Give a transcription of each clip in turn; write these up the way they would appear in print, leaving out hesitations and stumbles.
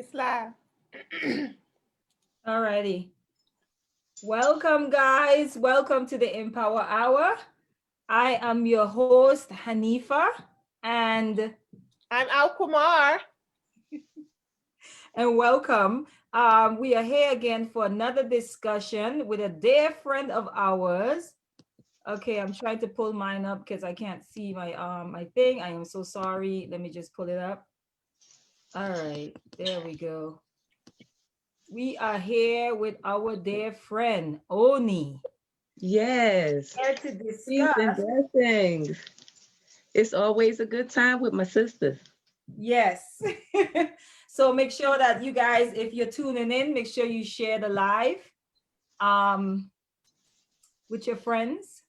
It's live. Alrighty. Welcome, guys. Welcome to the Empower Hour. I am your host, Hanifa, and I'm Al Kumar. welcome. We are here again for another discussion with a dear friend of ours. Okay, I'm trying to pull mine up because I can't see my thing. I am so sorry. Let me just pull it up. All right, there we go. We are here with our dear friend, Oni. Yes. Here to Peace and discuss. blessings. It's always a good time with my sister. Yes. So make sure that you guys, if you're tuning in, make sure you share the live um, with your friends.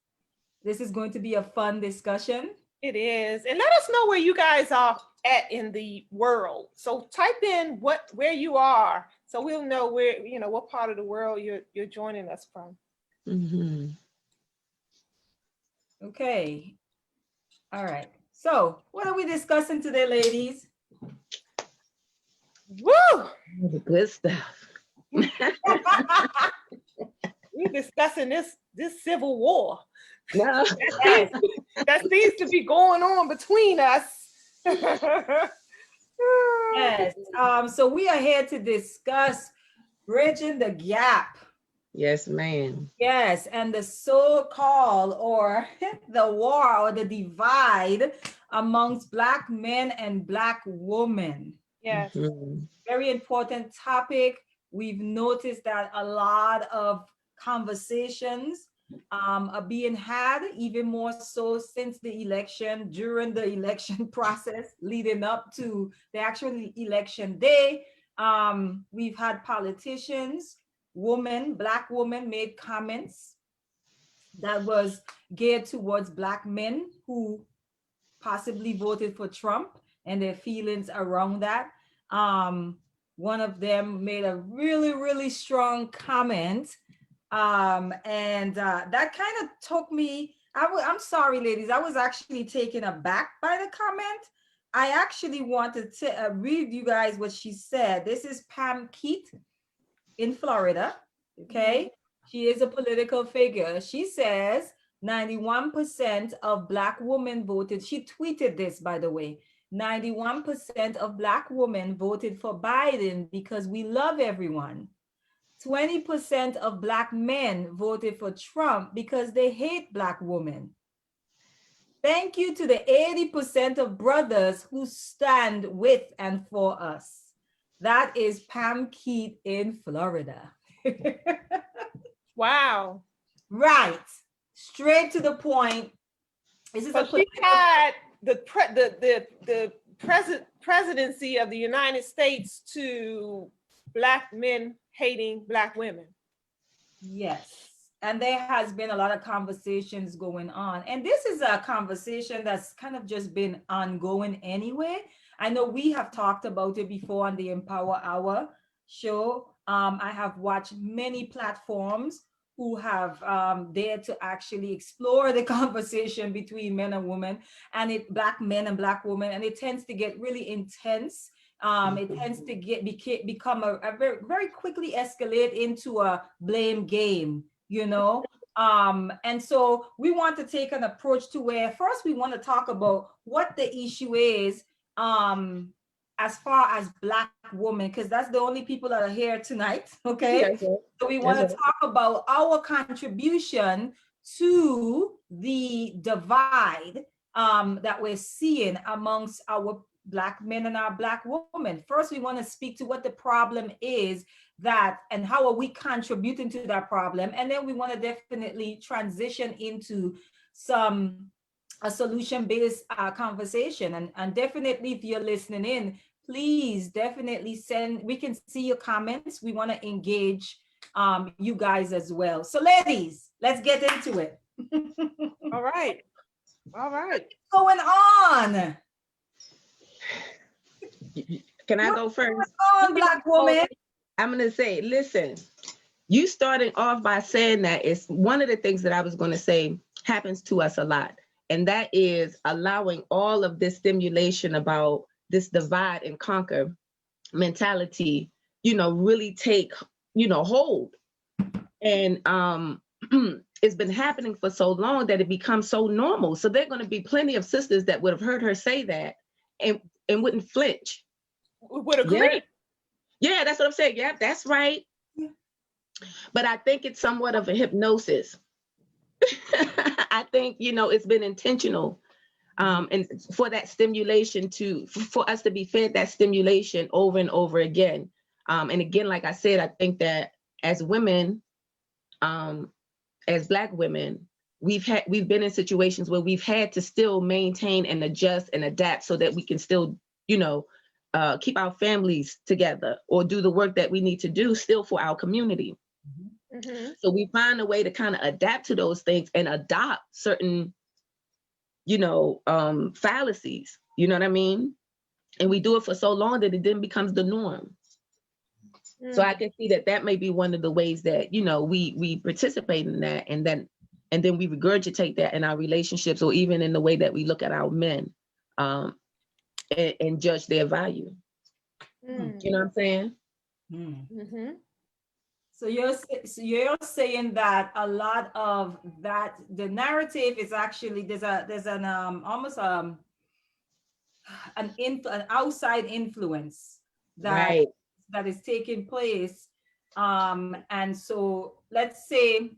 This is going to be a fun discussion. It is. And let us know where you guys are at in the world. So type in where you are so we'll know what part of the world you're joining us from. Mm-hmm. Okay. All right. So what are we discussing today, ladies? Woo! The good stuff. We're discussing this Civil War. No. That seems to be going on between us. Yes. So we are here to discuss bridging the gap. Yes, ma'am. Yes, and the so-called or the war or the divide amongst Black men and Black women. Yes. Mm-hmm. Very important topic. We've noticed that a lot of conversations are being had, even more so since the election, during the election process, leading up to the actual election day. We've had politicians, Black women made comments that was geared towards Black men who possibly voted for Trump and their feelings around that. One of them made a really, really strong comment. And that kind of took me, I'm sorry, ladies, I was actually taken aback by the comment. I actually wanted to read you guys what she said. This is Pam Keat in Florida. Okay. She is a political figure. She says 91% of Black women voted. She tweeted this, by the way. 91% of Black women voted for Biden because we love everyone. 20% of Black men voted for Trump because they hate Black women. Thank you to the 80% of brothers who stand with and for us. That is Pam Keat in Florida. Wow. Right. Straight to the point. This is So she tied the presidency of the United States to Black men hating Black women. Yes. And there has been a lot of conversations going on. And this is a conversation that's kind of just been ongoing anyway. I know we have talked about it before on the Empower Hour show. I have watched many platforms who have dared to actually explore the conversation between men and women, and Black men and Black women, and it tends to get really intense. It tends to become a very, very quickly escalate into a blame game, you know. And so we want to take an approach to where first we want to talk about what the issue is as far as Black women, because that's the only people that are here tonight. Okay. Yes, So we want to talk about our contribution to the divide that we're seeing amongst our Black men and our Black women. First, we want to speak to what the problem is that and how are we contributing to that problem. And then we want to definitely transition into a solution-based conversation. And definitely if you're listening in, please definitely we can see your comments. We want to engage you guys as well. So ladies, let's get into it. All right. What's going on? Can I go first? What's going on, Black woman? I'm going to say, listen, you starting off by saying that it's one of the things that I was going to say happens to us a lot. And that is allowing all of this stimulation about this divide and conquer mentality, really take, hold. And it's been happening for so long that it becomes so normal. So there are going to be plenty of sisters that would have heard her say that and wouldn't flinch. Would agree. Yeah, that's what I'm saying. Yeah, that's right. Yeah. But I think it's somewhat of a hypnosis. I think, it's been intentional. And for that stimulation for us to be fed that stimulation over and over again. And again, like I said, I think that as women, as Black women, we've been in situations where we've had to still maintain and adjust and adapt so that we can still, keep our families together or do the work that we need to do still for our community. Mm-hmm. So we find a way to kind of adapt to those things and adopt certain, fallacies, you know what I mean? And we do it for so long that it then becomes the norm. So I can see that may be one of the ways that, we participate in that, and then we regurgitate that in our relationships or even in the way that we look at our men, and judge their value. You know what I'm saying? Mm-hmm. So you're saying that a lot of that, the narrative is actually, there's an almost an outside influence that is taking place. And so let's say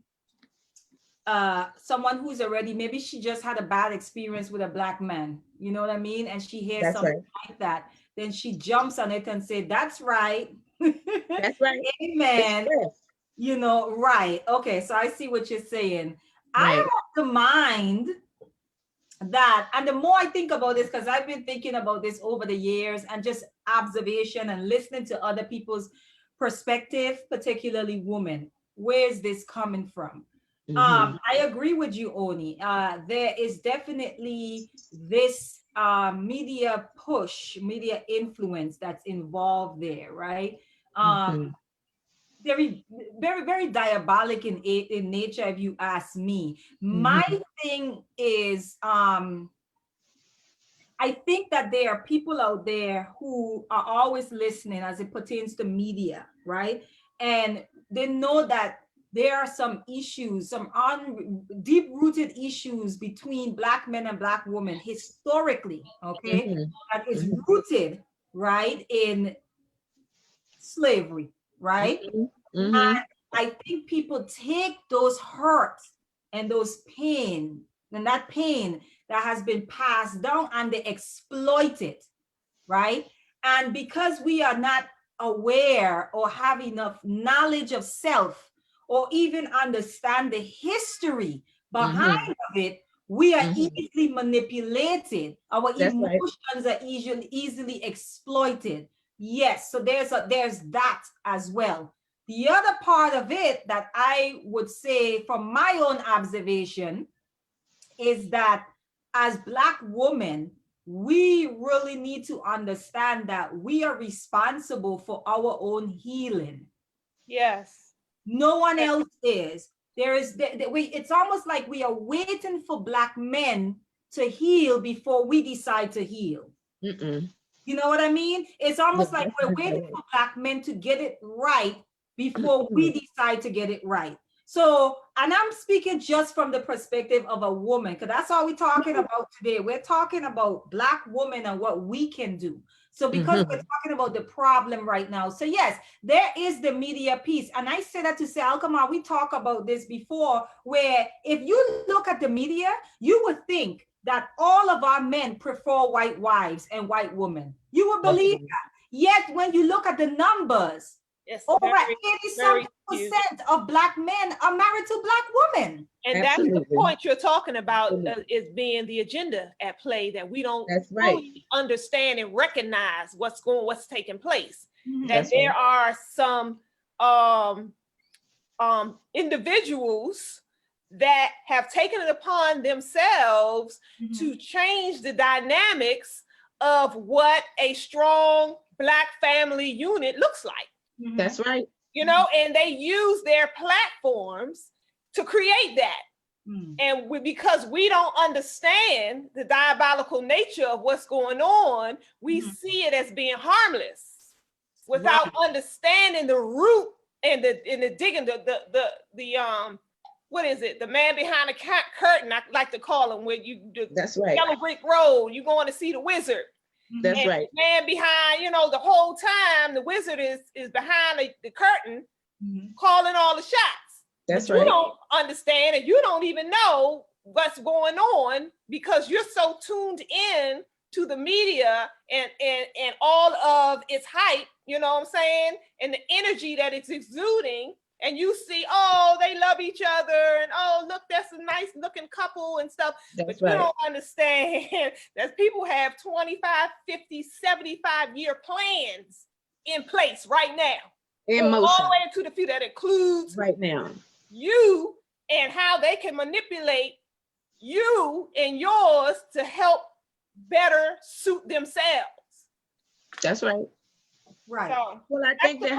someone who's already, maybe she just had a bad experience with a Black man, you know what I mean? And she hears something like that, then she jumps on it and say, that's right. That's right. Amen. Right. Okay. So I see what you're saying. Right. I am of the mind that, and the more I think about this, because I've been thinking about this over the years and just observation and listening to other people's perspective, particularly women, where's this coming from? I agree with you, Oni. There is definitely this media push, media influence that's involved there, right? Very, very, very diabolic in nature, if you ask me. My thing is, I think that there are people out there who are always listening as it pertains to media, right? And they know that there are some issues, some deep-rooted issues between Black men and Black women historically, okay? That is rooted, right, in slavery, right? And I think people take those hurts and those pain, and that pain that has been passed down, and they exploit it, right? And because we are not aware or have enough knowledge of self, or even understand the history behind of it, we are easily manipulated. Our emotions are easily exploited. Yes, so there's that as well. The other part of it that I would say from my own observation is that as Black women, we really need to understand that we are responsible for our own healing. Yes. No one else is. It's almost like we are waiting for Black men to heal before we decide to heal. You know what I mean? It's almost like we're waiting for Black men to get it right before we decide to get it right. So, and I'm speaking just from the perspective of a woman, because that's all we're talking about today. We're talking about Black women and what we can do. So because we're talking about the problem right now. So yes, there is the media piece. And I say that to say, Alkama, we talked about this before, where if you look at the media, you would think that all of our men prefer white wives and white women. You would believe that. Yet when you look at the numbers, over 80% of Black men are married to Black women. And that's the point you're talking about, is being the agenda at play, that we don't fully understand and recognize what's taking place. That there are some individuals that have taken it upon themselves to change the dynamics of what a strong Black family unit looks like. That's right. And they use their platforms to create that. And because we don't understand the diabolical nature of what's going on, we see it as being harmless. without understanding the root and the digging the what is it? The man behind the curtain, I like to call him, when That's right. Yellow Brick Road, you going to see the wizard. That's and right. The man behind, the whole time the wizard is behind the curtain, calling all the shots. That's but right. You don't understand, and you don't even know what's going on because you're so tuned in to the media and all of its hype, you know what I'm saying? And the energy that it's exuding. And you see, oh, they love each other, and oh, look, that's a nice looking couple and stuff. That's but you right. don't understand that people have 25, 50, 75-year plans in place right now. In motion. All the way into the future. That includes right now you and how they can manipulate you and yours to help better suit themselves. That's right. Right. So, well, I think that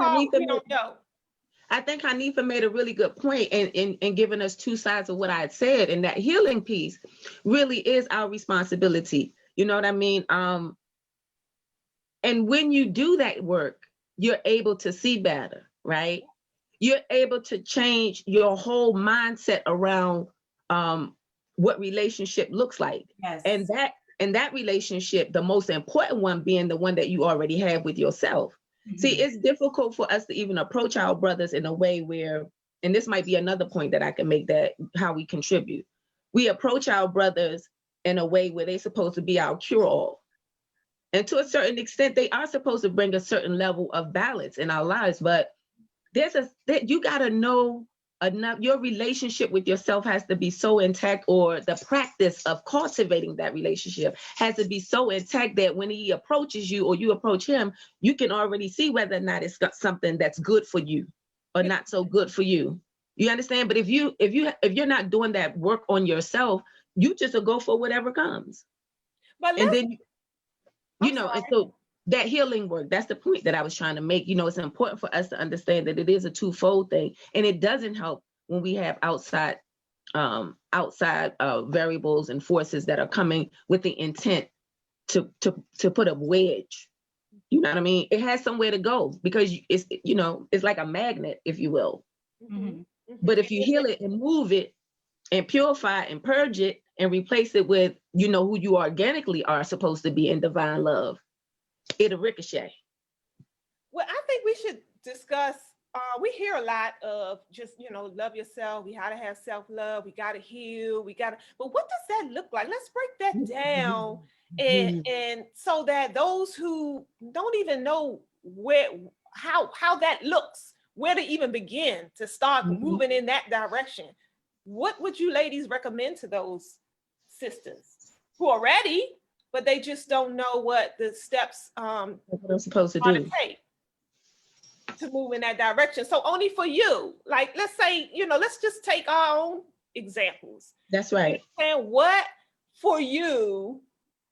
Hanifa made a really good point in giving us two sides of what I had said, and that healing piece really is our responsibility. You know what I mean? And when you do that work, you're able to see better, right? You're able to change your whole mindset around what relationship looks like. Yes. And that relationship, the most important one being the one that you already have with yourself. See, it's difficult for us to even approach our brothers in a way where, and this might be another point that I can make, that how we contribute. We approach our brothers in a way where they're supposed to be our cure-all. And to a certain extent, they are supposed to bring a certain level of balance in our lives. But you got to know enough. Your relationship with yourself has to be so intact, or the practice of cultivating that relationship has to be so intact that when he approaches you or you approach him, you can already see whether or not it's got something that's good for you or not so good for you. You understand? But if you're not doing that work on yourself, you just will go for whatever comes. And then and so that healing work, that's the point that I was trying to make. It's important for us to understand that it is a twofold thing, and it doesn't help when we have outside variables and forces that are coming with the intent to put a wedge. You know what I mean? It has somewhere to go because it's like a magnet, if you will. But if you heal it and move it and purify and purge it and replace it with who you organically are supposed to be in divine love, it'll ricochet. Well, I think we should discuss, we hear a lot of just, love yourself. We gotta have self-love. We gotta heal. But what does that look like? Let's break that down. And so that those who don't even know how that looks, where to even begin to start moving in that direction. What would you ladies recommend to those sisters who are ready, but they just don't know what the steps what I'm supposed to do to move in that direction? So only for you, like, let's say, let's just take our own examples. That's right. And what for you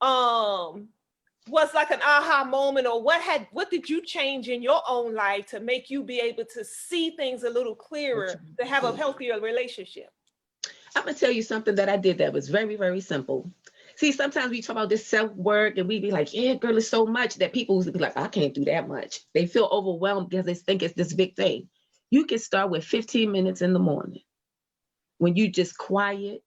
was like an aha moment, or what did you change in your own life to make you be able to see things a little clearer, to have a healthier relationship? I'm gonna tell you something that I did that was very, very simple. See, sometimes we talk about this self-work and we be like, yeah, girl, it's so much, that people be like, I can't do that much. They feel overwhelmed because they think it's this big thing. You can start with 15 minutes in the morning when you just quiet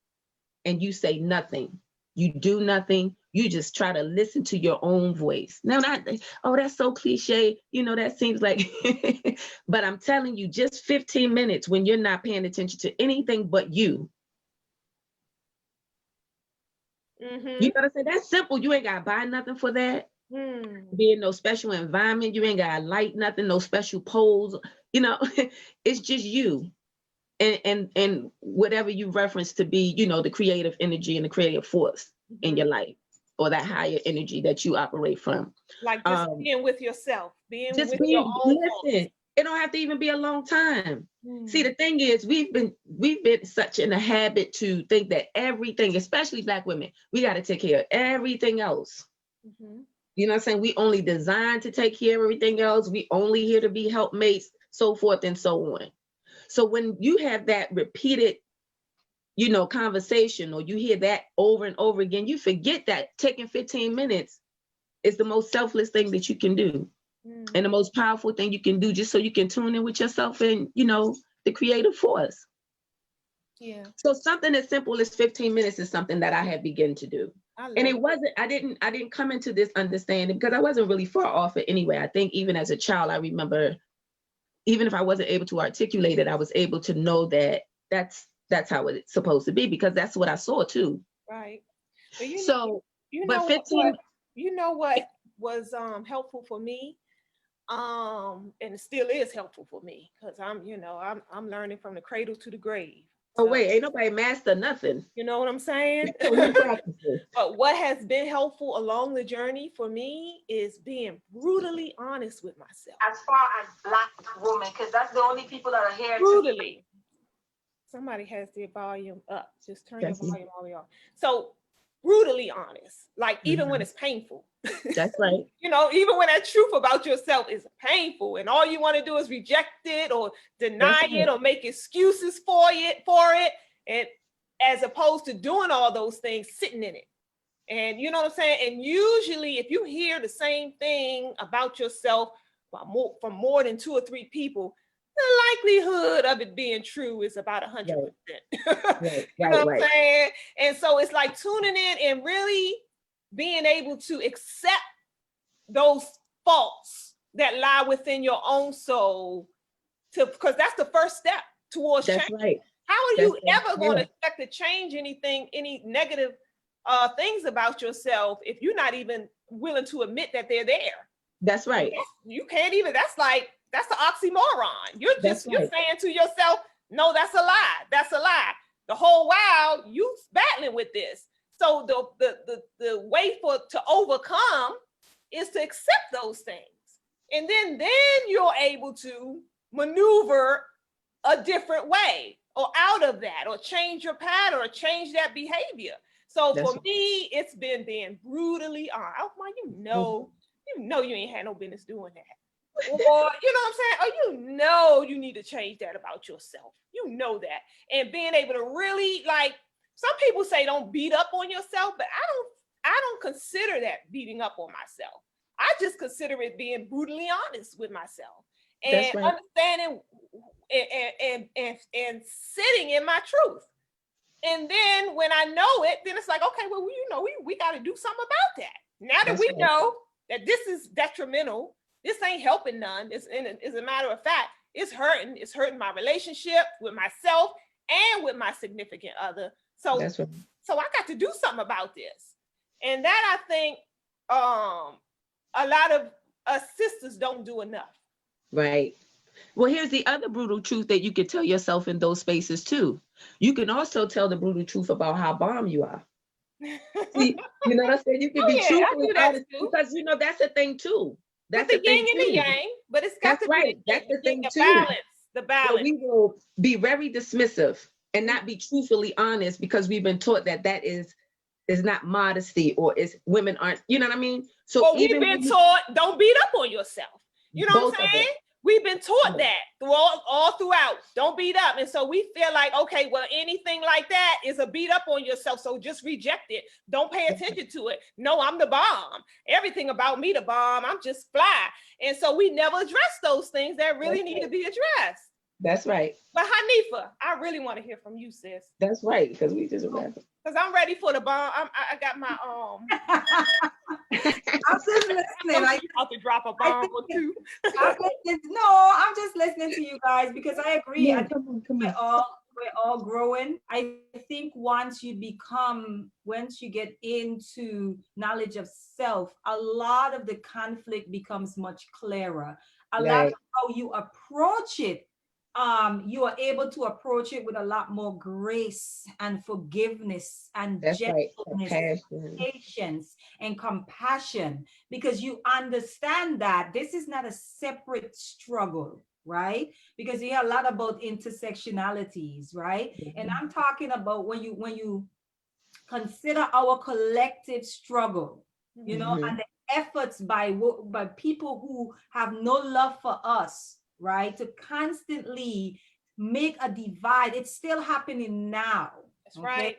and you say nothing. You do nothing. You just try to listen to your own voice. Now, that's so cliche. That seems like, but I'm telling you, just 15 minutes when you're not paying attention to anything but you. You gotta say that's simple. You ain't gotta buy nothing for that. Be in no special environment. You ain't gotta light nothing, no special poles. It's just you and whatever you reference to be, the creative energy and the creative force in your life, or that higher energy that you operate from. Like just being with yourself, being with your own voice. It don't have to even be a long time. See, the thing is, we've been such in a habit to think that everything, especially Black women, we got to take care of everything else. You know what I'm saying? We only designed to take care of everything else. We only here to be helpmates, so forth and so on. So when you have that repeated, conversation, or you hear that over and over again, you forget that taking 15 minutes is the most selfless thing that you can do. Mm. And the most powerful thing you can do, just so you can tune in with yourself and, the creative force. Yeah. So something as simple as 15 minutes is something that I have begun to do. And it wasn't, I didn't come into this understanding because I wasn't really far off it anyway. I think even as a child, I remember, even if I wasn't able to articulate it, I was able to know that that's how it's supposed to be, because that's what I saw too. Right. But you but know 15, what was helpful for me, and it still is helpful for me, because I'm learning from the cradle to the grave. Oh wait, ain't nobody master nothing. You know what I'm saying? But what has been helpful along the journey for me is being brutally honest with myself. As far as Black women, because that's the only people that are here. Brutally. Somebody has their volume up. Just turn your volume all the way off. So brutally honest, like even when it's painful. That's right. Even when that truth about yourself is painful and all you want to do is reject it or deny it or make excuses for it, and as opposed to doing all those things, sitting in it. And you know what I'm saying? And usually if you hear the same thing about yourself from more than 2 or 3 people, the likelihood of it being true is about 100%. You know what I'm saying? And so it's like tuning in and really being able to accept those faults that lie within your own soul, because that's the first step towards change. Right. How are you ever going to expect to change any negative things about yourself if you're not even willing to admit that they're there? That's right. You can't even, that's the oxymoron. You're saying to yourself, no, that's a lie. That's a lie. The whole while you battling with this. So the way to overcome is to accept those things. And then you're able to maneuver a different way or out of that, or change your pattern or change that behavior. So for me, it's been being brutally honest. Oh my, you ain't had no business doing that. Or, you know what I'm saying? Or you need to change that about yourself. You know that. And being able to really, like, some people say don't beat up on yourself, but I don't consider that beating up on myself. I just consider it being brutally honest with myself and understanding and sitting in my truth. And then when I know it, then it's like, okay, well, we got to do something about that. Now that we know that this is detrimental, this ain't helping none. As a matter of fact, it's hurting. It's hurting my relationship with myself and with my significant other. So I got to do something about this. And that, I think, a lot of us sisters don't do enough. Right. Well, here's the other brutal truth that you could tell yourself in those spaces too. You can also tell the brutal truth about how bomb you are. See, you know what I'm saying? You can be truthful about it, because that's the thing too. That's the yin and the yang, but it's got to be that's the thing too. The balance. So we will be very dismissive and not be truthfully honest, because we've been taught that is not modesty, or is women aren't, you know what I mean? So we've been taught don't beat up on yourself. You know what I'm saying? We've been taught that all throughout. Don't beat up. And so we feel like, okay, well, anything like that is a beat up on yourself. So just reject it. Don't pay attention to it. No, I'm the bomb. Everything about me the bomb. I'm just fly. And so we never address those things that really need to be addressed. That's right. But Hanifa, I really want to hear from you, sis. That's right, because we just wrapped. Because I'm ready for the bomb. I got my I'm just listening. I have to drop a bomb or two. I'm just listening to you guys, because I agree. Yeah, I think we're all growing. I think once you get into knowledge of self, a lot of the conflict becomes much clearer. A lot of how you approach it, you are able to approach it with a lot more grace and forgiveness and gentleness, patience and compassion, because you understand that this is not a separate struggle, right? Because you hear a lot about intersectionalities, right? Mm-hmm. And I'm talking about when you consider our collective struggle, and the efforts by people who have no love for us, right, to constantly make a divide. It's still happening now. That's right.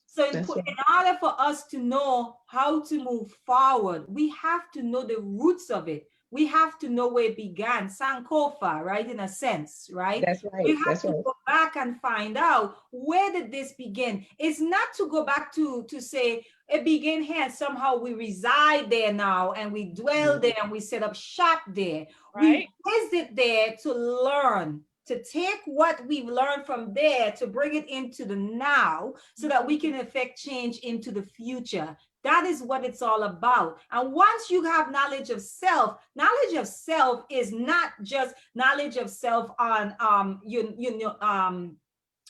So in order for us to know how to move forward, we have to know the roots of it. we have to know where it began, Sankofa, right? In a sense, right? That's right. We have That's to right. go back and find out, where did this begin? It's not to go back to say it began here and somehow we reside there now and we dwell there and we set up shop there. Right. We visit there to learn, to take what we've learned from there to bring it into the now so that we can affect change into the future. That is what it's all about. And once you have knowledge of self is not just knowledge of self on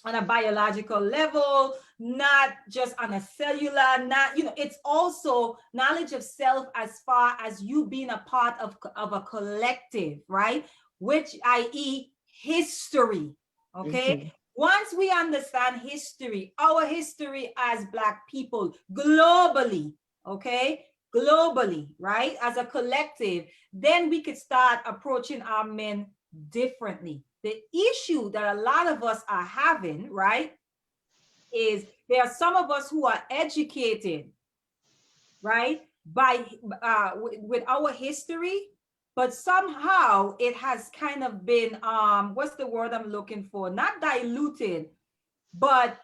on a biological level, not just on a cellular, not, it's also knowledge of self as far as you being a part of a collective, right? Which, i.e., history, okay? Once we understand history, our history as Black people globally, okay? Globally, right? As a collective, then we could start approaching our men differently. The issue that a lot of us are having, right, is there are some of us who are educated, right, by with our history, but somehow it has kind of been what's the word I'm looking for? Not diluted, but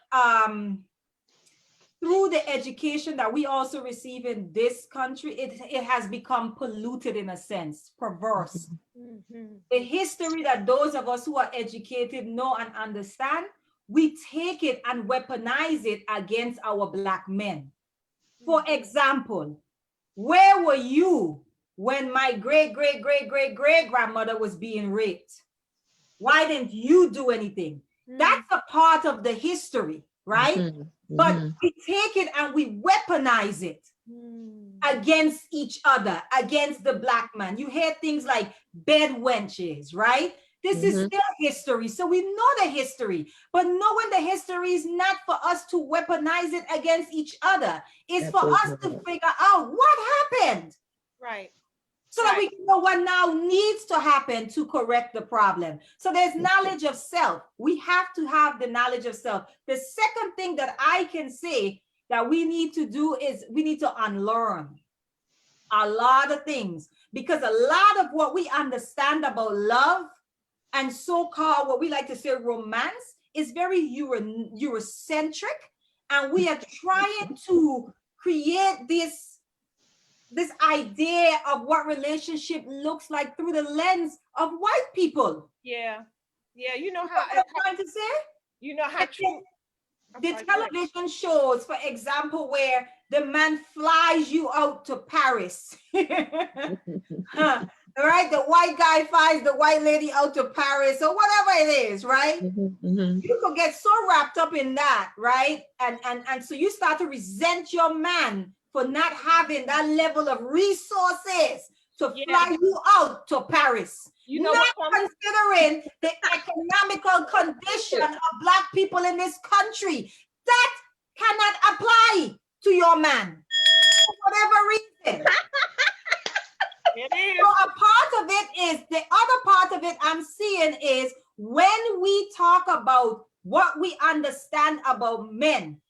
through the education that we also receive in this country, it has become polluted in a sense, perverse. The history that those of us who are educated know and understand, we take it and weaponize it against our Black men. For example, where were you when my great-great-great-great-great-grandmother was being raped? Why didn't you do anything? That's a part of the history, right? But we take it and we weaponize it against each other, against the Black man. You hear things like bed wenches, right? This is still history. So we know the history, but knowing the history is not for us to weaponize it against each other. It's for us to figure out what happened. Right. So that we can know what now needs to happen to correct the problem. So there's knowledge of self. We have to have the knowledge of self. The second thing that I can say that we need to do is we need to unlearn a lot of things, because a lot of what we understand about love and so-called what we like to say romance is very Eurocentric, and we are trying to create this idea of what relationship looks like through the lens of white people. Yeah. You know how I'm trying to say? You know how true. The television shows, for example, where the man flies you out to Paris. Right? The white guy flies the white lady out to Paris or whatever it is, right? You could get so wrapped up in that, right? And so you start to resent your man for not having that level of resources to fly you out to Paris. You know, not considering the economical condition of Black people in this country. That cannot apply to your man for whatever reason. It is. So a part of it is, the other part of it I'm seeing is when we talk about what we understand about men,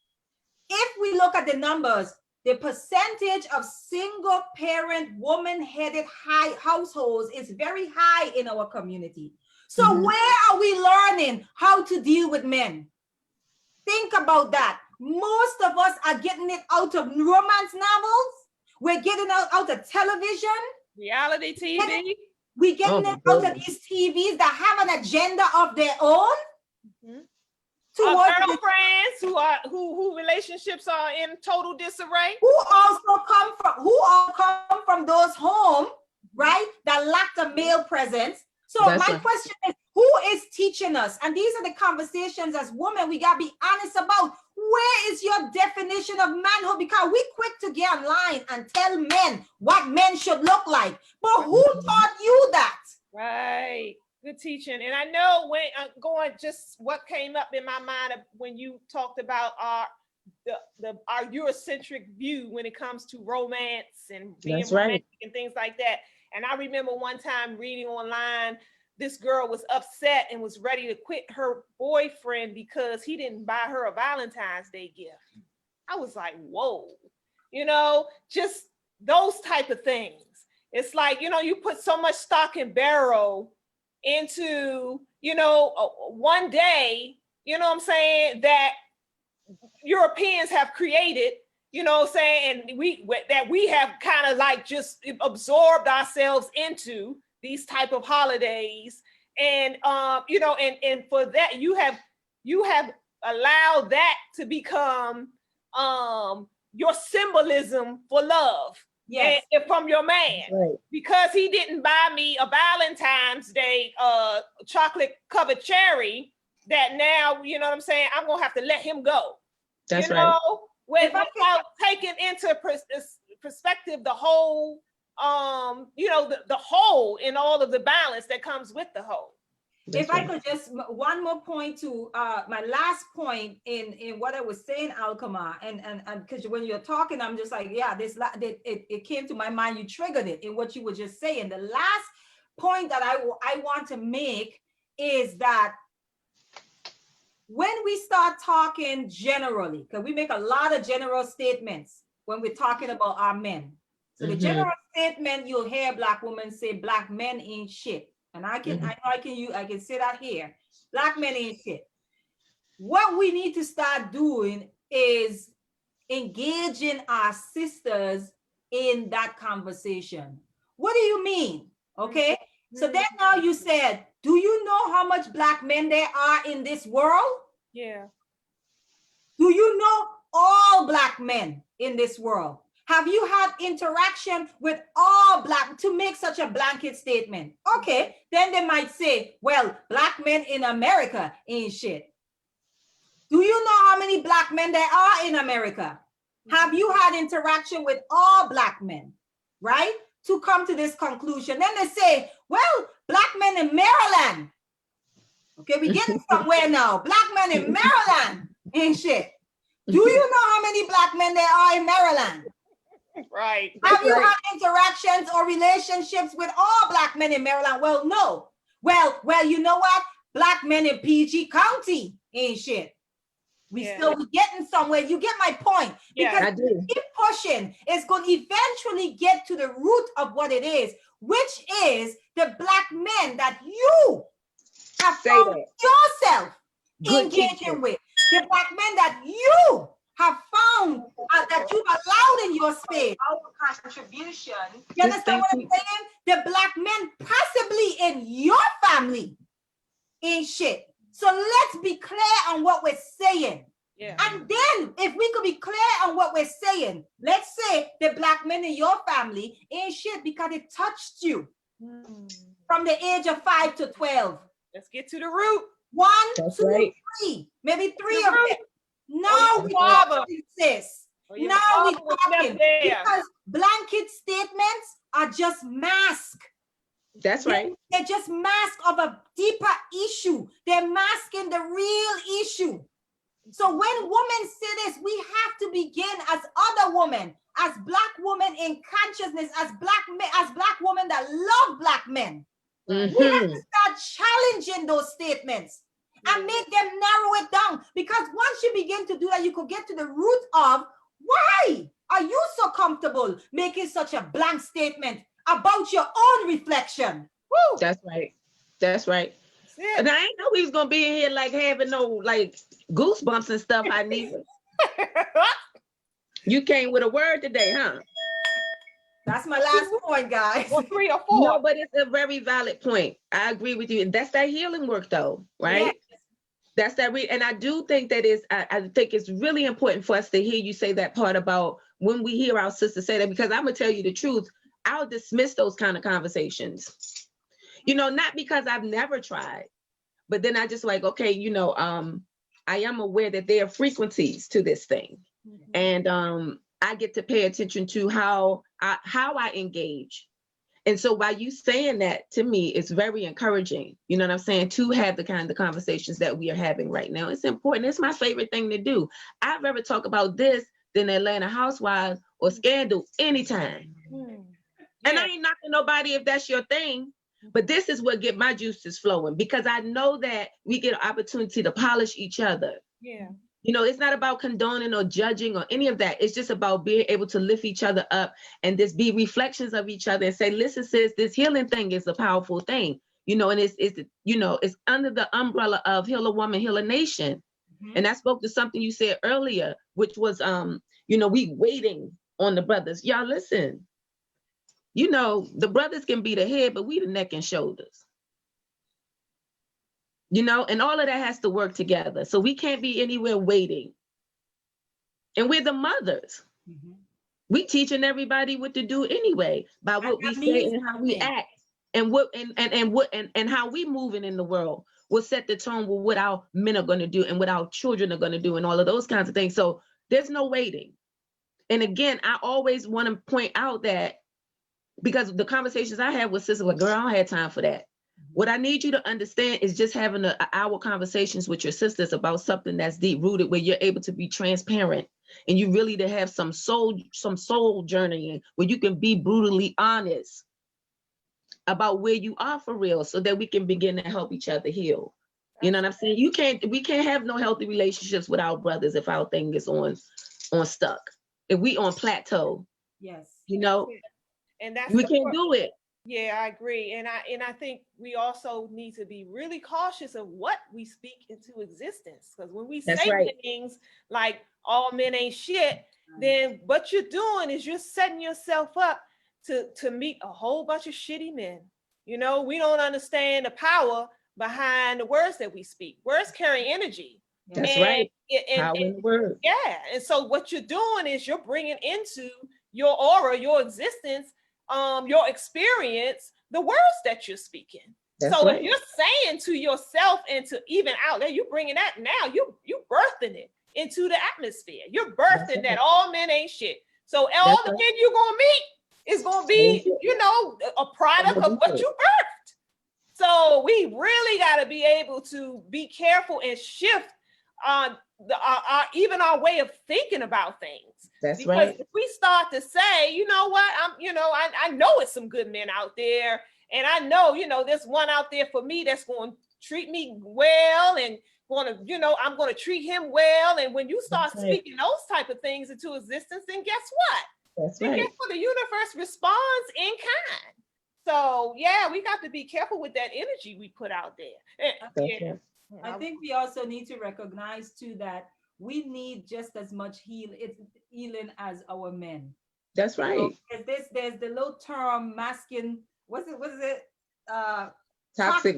if we look at the numbers, the percentage of single parent woman-headed households is very high in our community. So where are we learning how to deal with men? Think about that. Most of us are getting it out of romance novels. We're getting it out of television. Reality TV. We're getting it out of these TVs that have an agenda of their own. Girlfriends who relationships are in total disarray. Who all come from those homes, right, that lack the male presence. So my question is, who is teaching us? And these are the conversations as women we gotta be honest about. Where is your definition of manhood? Because we quick to get online and tell men what men should look like. But who taught you that? Right. Good teaching. And I know when going just what came up in my mind when you talked about our Eurocentric view when it comes to romance and being romantic and things like that. And I remember one time reading online, this girl was upset and was ready to quit her boyfriend because he didn't buy her a Valentine's Day gift. I was like, whoa, just those type of things. It's like, you put so much stock and barrel into, one day, what I'm saying, that Europeans have created, what I'm saying, and we have kind of like just absorbed ourselves into these type of holidays. And, and for that, you have allowed that to become your symbolism for love. Yes. And from your man, Right. because he didn't buy me a Valentine's Day chocolate covered cherry, that now, what I'm saying, I'm gonna have to let him go. That's right. Without taking into perspective the whole, the whole in all of the balance that comes with the whole. That's If I right. could just one more point to my last point in what I was saying, Alkema, and because when you're talking, I'm just like, yeah, it came to my mind. You triggered it in what you were just saying. The last point that I want to make is that when we start talking generally, because we make a lot of general statements when we're talking about our men. So the general statement, you'll hear Black women say, Black men ain't shit. And I can say that here. Black men ain't shit. What we need to start doing is engaging our sisters in that conversation. What do you mean? Okay. So then now you said, do you know how much Black men there are in this world? Yeah. Do you know all Black men in this world? Have you had interaction with all Black to make such a blanket statement? Okay, then they might say, well, Black men in America ain't shit. Do you know how many Black men there are in America? Have you had interaction with all Black men, right? To come to this conclusion. Then they say, well, Black men in Maryland. Okay, we're getting somewhere now. Black men in Maryland ain't shit. Do you know how many Black men there are in Maryland? Right. Have you had interactions or relationships with all Black men in Maryland? Well, no. Well, you know what? Black men in PG County ain't shit. We getting somewhere. You get my point? Because I do. keep pushing, it's going to eventually get to the root of what it is, which is the Black men that you have found yourself engaging with. The Black men that you have found that you've allowed in your space. Our contribution. You understand what I'm saying? The Black men possibly in your family ain't shit. So let's be clear on what we're saying. Yeah. And then if we could be clear on what we're saying, let's say the Black men in your family ain't shit because it touched you from the age of 5 to 12. Let's get to the root. 1, That's 2, right. 3, maybe 3 of them. Now we father. talking, sis. Your Now we father was talking never there. because blanket statements are just mask. That's right. They're just mask of a deeper issue. They're masking the real issue. So when women say this, we have to begin as other women, as Black women in consciousness, as Black women that love Black men. We have to start challenging those statements and make them narrow it down. Because once you begin to do that, you could get to the root of why are you so comfortable making such a blank statement about your own reflection? Woo! That's right. That's right. And I ain't know we was gonna be in here like having no like goosebumps and stuff. I need. You came with a word today, huh? That's my last point, guys. Or 3 or 4. No, but it's a very valid point. I agree with you. That's that healing work, though, right? Yes. That's that. And I do think that is. I think it's really important for us to hear you say that part about when we hear our sisters say that, because I'm gonna tell you the truth. I'll dismiss those kind of conversations. You know, not because I've never tried, but then I just like, okay, you know, I am aware that there are frequencies to this thing, and I get to pay attention to how I engage. And so by you saying that, to me, it's very encouraging, you know what I'm saying, to have the kind of conversations that we are having right now. It's important. It's my favorite thing to do. I'd rather talk about this than Atlanta Housewives or Scandal anytime. And I ain't knocking nobody if that's your thing, but this is what get my juices flowing, because I know that we get an opportunity to polish each other. Yeah. You know, it's not about condoning or judging or any of that. It's just about being able to lift each other up and just be reflections of each other and say, listen, sis, this healing thing is a powerful thing. You know, and it's you know, it's under the umbrella of Heal a Woman, Heal a Nation. And I spoke to something you said earlier, which was, you know, we waiting on the brothers. Y'all listen, you know, the brothers can be the head, but we the neck and shoulders. You know, and all of that has to work together. So we can't be anywhere waiting. And we're the mothers. We teaching everybody what to do anyway, by what we say and how we act. And what and how we moving in the world will set the tone with what our men are going to do and what our children are going to do and all of those kinds of things. So there's no waiting. And again, I always want to point out that, because the conversations I had with sisters, like, girl, I don't have time for that. What I need you to understand is just having an hour conversations with your sisters about something that's deep rooted, where you're able to be transparent and you really to have some soul journeying, where you can be brutally honest about where you are for real, so that we can begin to help each other heal. You know what I'm saying? We can't have no healthy relationships with our brothers if our thing is on stuck. If we on plateau, yes, you know, and that's we can't do it. Yeah, I agree. And I think we also need to be really cautious of what we speak into existence. Because when we say things like all men ain't shit, then what you're doing is you're setting yourself up to meet a whole bunch of shitty men. You know, we don't understand the power behind the words that we speak. Words carry energy. That's right. Power in the word. Yeah. And so what you're doing is you're bringing into your aura, your existence, your experience, the words that you're speaking. That's so if you're saying to yourself and to even out there, you're bringing that now, you birthing it into the atmosphere. You're birthing that all men ain't shit. So all the men you're gonna meet is gonna be, you know, a product of what you birthed. So we really got to be able to be careful and shift even our way of thinking about things. That's because if we start to say, you know what, I know it's some good men out there, and I know, you know, there's one out there for me that's going to treat me well and going to, you know, I'm going to treat him well. And when you start speaking those type of things into existence, then guess what? That's right. Guess what? The universe responds in kind. So yeah, we got to be careful with that energy we put out there. I think we also need to recognize too that we need just as much healing as our men. That's right. So there's the little term masculine, what is it? Toxic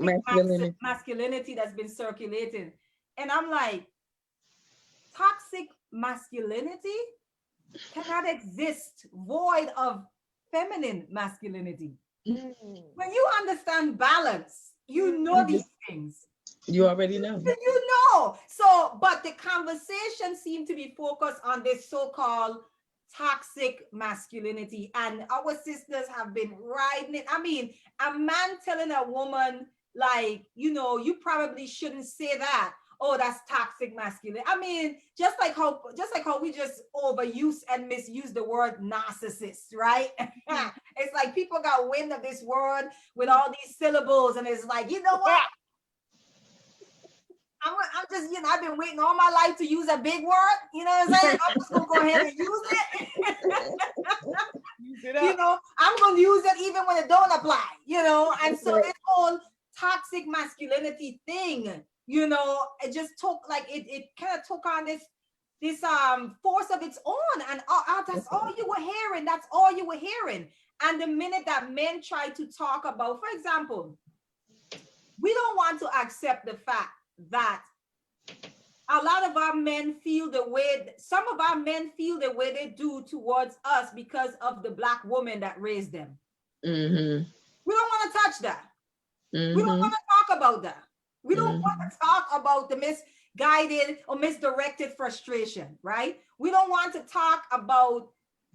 masculinity that's been circulating. And I'm like, toxic masculinity cannot exist void of feminine masculinity. When you understand balance, you know these things. You already know. You know. So, but the conversation seemed to be focused on this so-called toxic masculinity, and our sisters have been riding it. I mean, a man telling a woman, like, you know, you probably shouldn't say that. Oh, that's toxic masculinity. I mean, just like how we just overuse and misuse the word narcissist, right? It's like people got wind of this word with all these syllables, and it's like, you know what? I'm just, you know, I've been waiting all my life to use a big word. You know what I'm saying? I'm just gonna go ahead and use it. You know, I'm gonna use it even when it don't apply. You know, and so this whole toxic masculinity thing, you know, it just took like it kind of took on this force of its own, and that's all you were hearing. That's all you were hearing. And the minute that men try to talk about, for example, we don't want to accept the fact that a lot of our men feel the way, some of our men feel the way they do towards us because of the Black woman that raised them. We don't want to touch that. We don't want to talk about that. We don't want to talk about the misguided or misdirected frustration, right? We don't want to talk about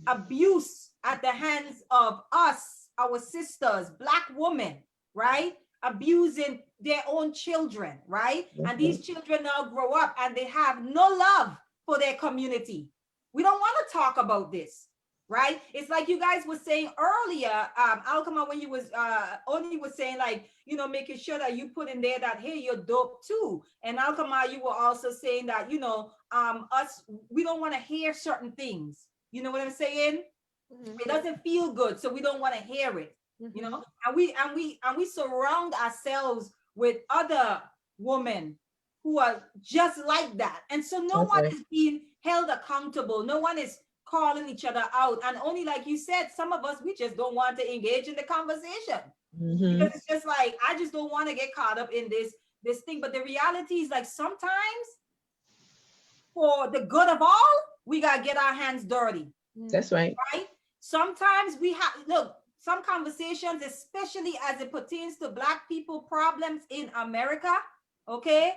abuse at the hands of us, our sisters, Black women, right? Abusing their own children, right? And these children now grow up and they have no love for their community. We don't want to talk about this. right? It's like you guys were saying earlier, Alkama, when you was only was saying, like, you know, making sure that you put in there that, hey, you're dope too. And Alkama, you were also saying that, you know, we don't want to hear certain things. You know what I'm saying? Mhm. It doesn't feel good, so we don't want to hear it. You know, and we surround ourselves with other women who are just like that, and so no That's one right. is being held accountable. No one is calling each other out, and only, like you said, some of us, we just don't want to engage in the conversation Mhm. because it's just like, I just don't want to get caught up in this thing. But the reality is, like, sometimes for the good of all, we gotta get our hands dirty, That's right. right? Sometimes we have, look, some conversations, especially as it pertains to Black people problems in America, okay?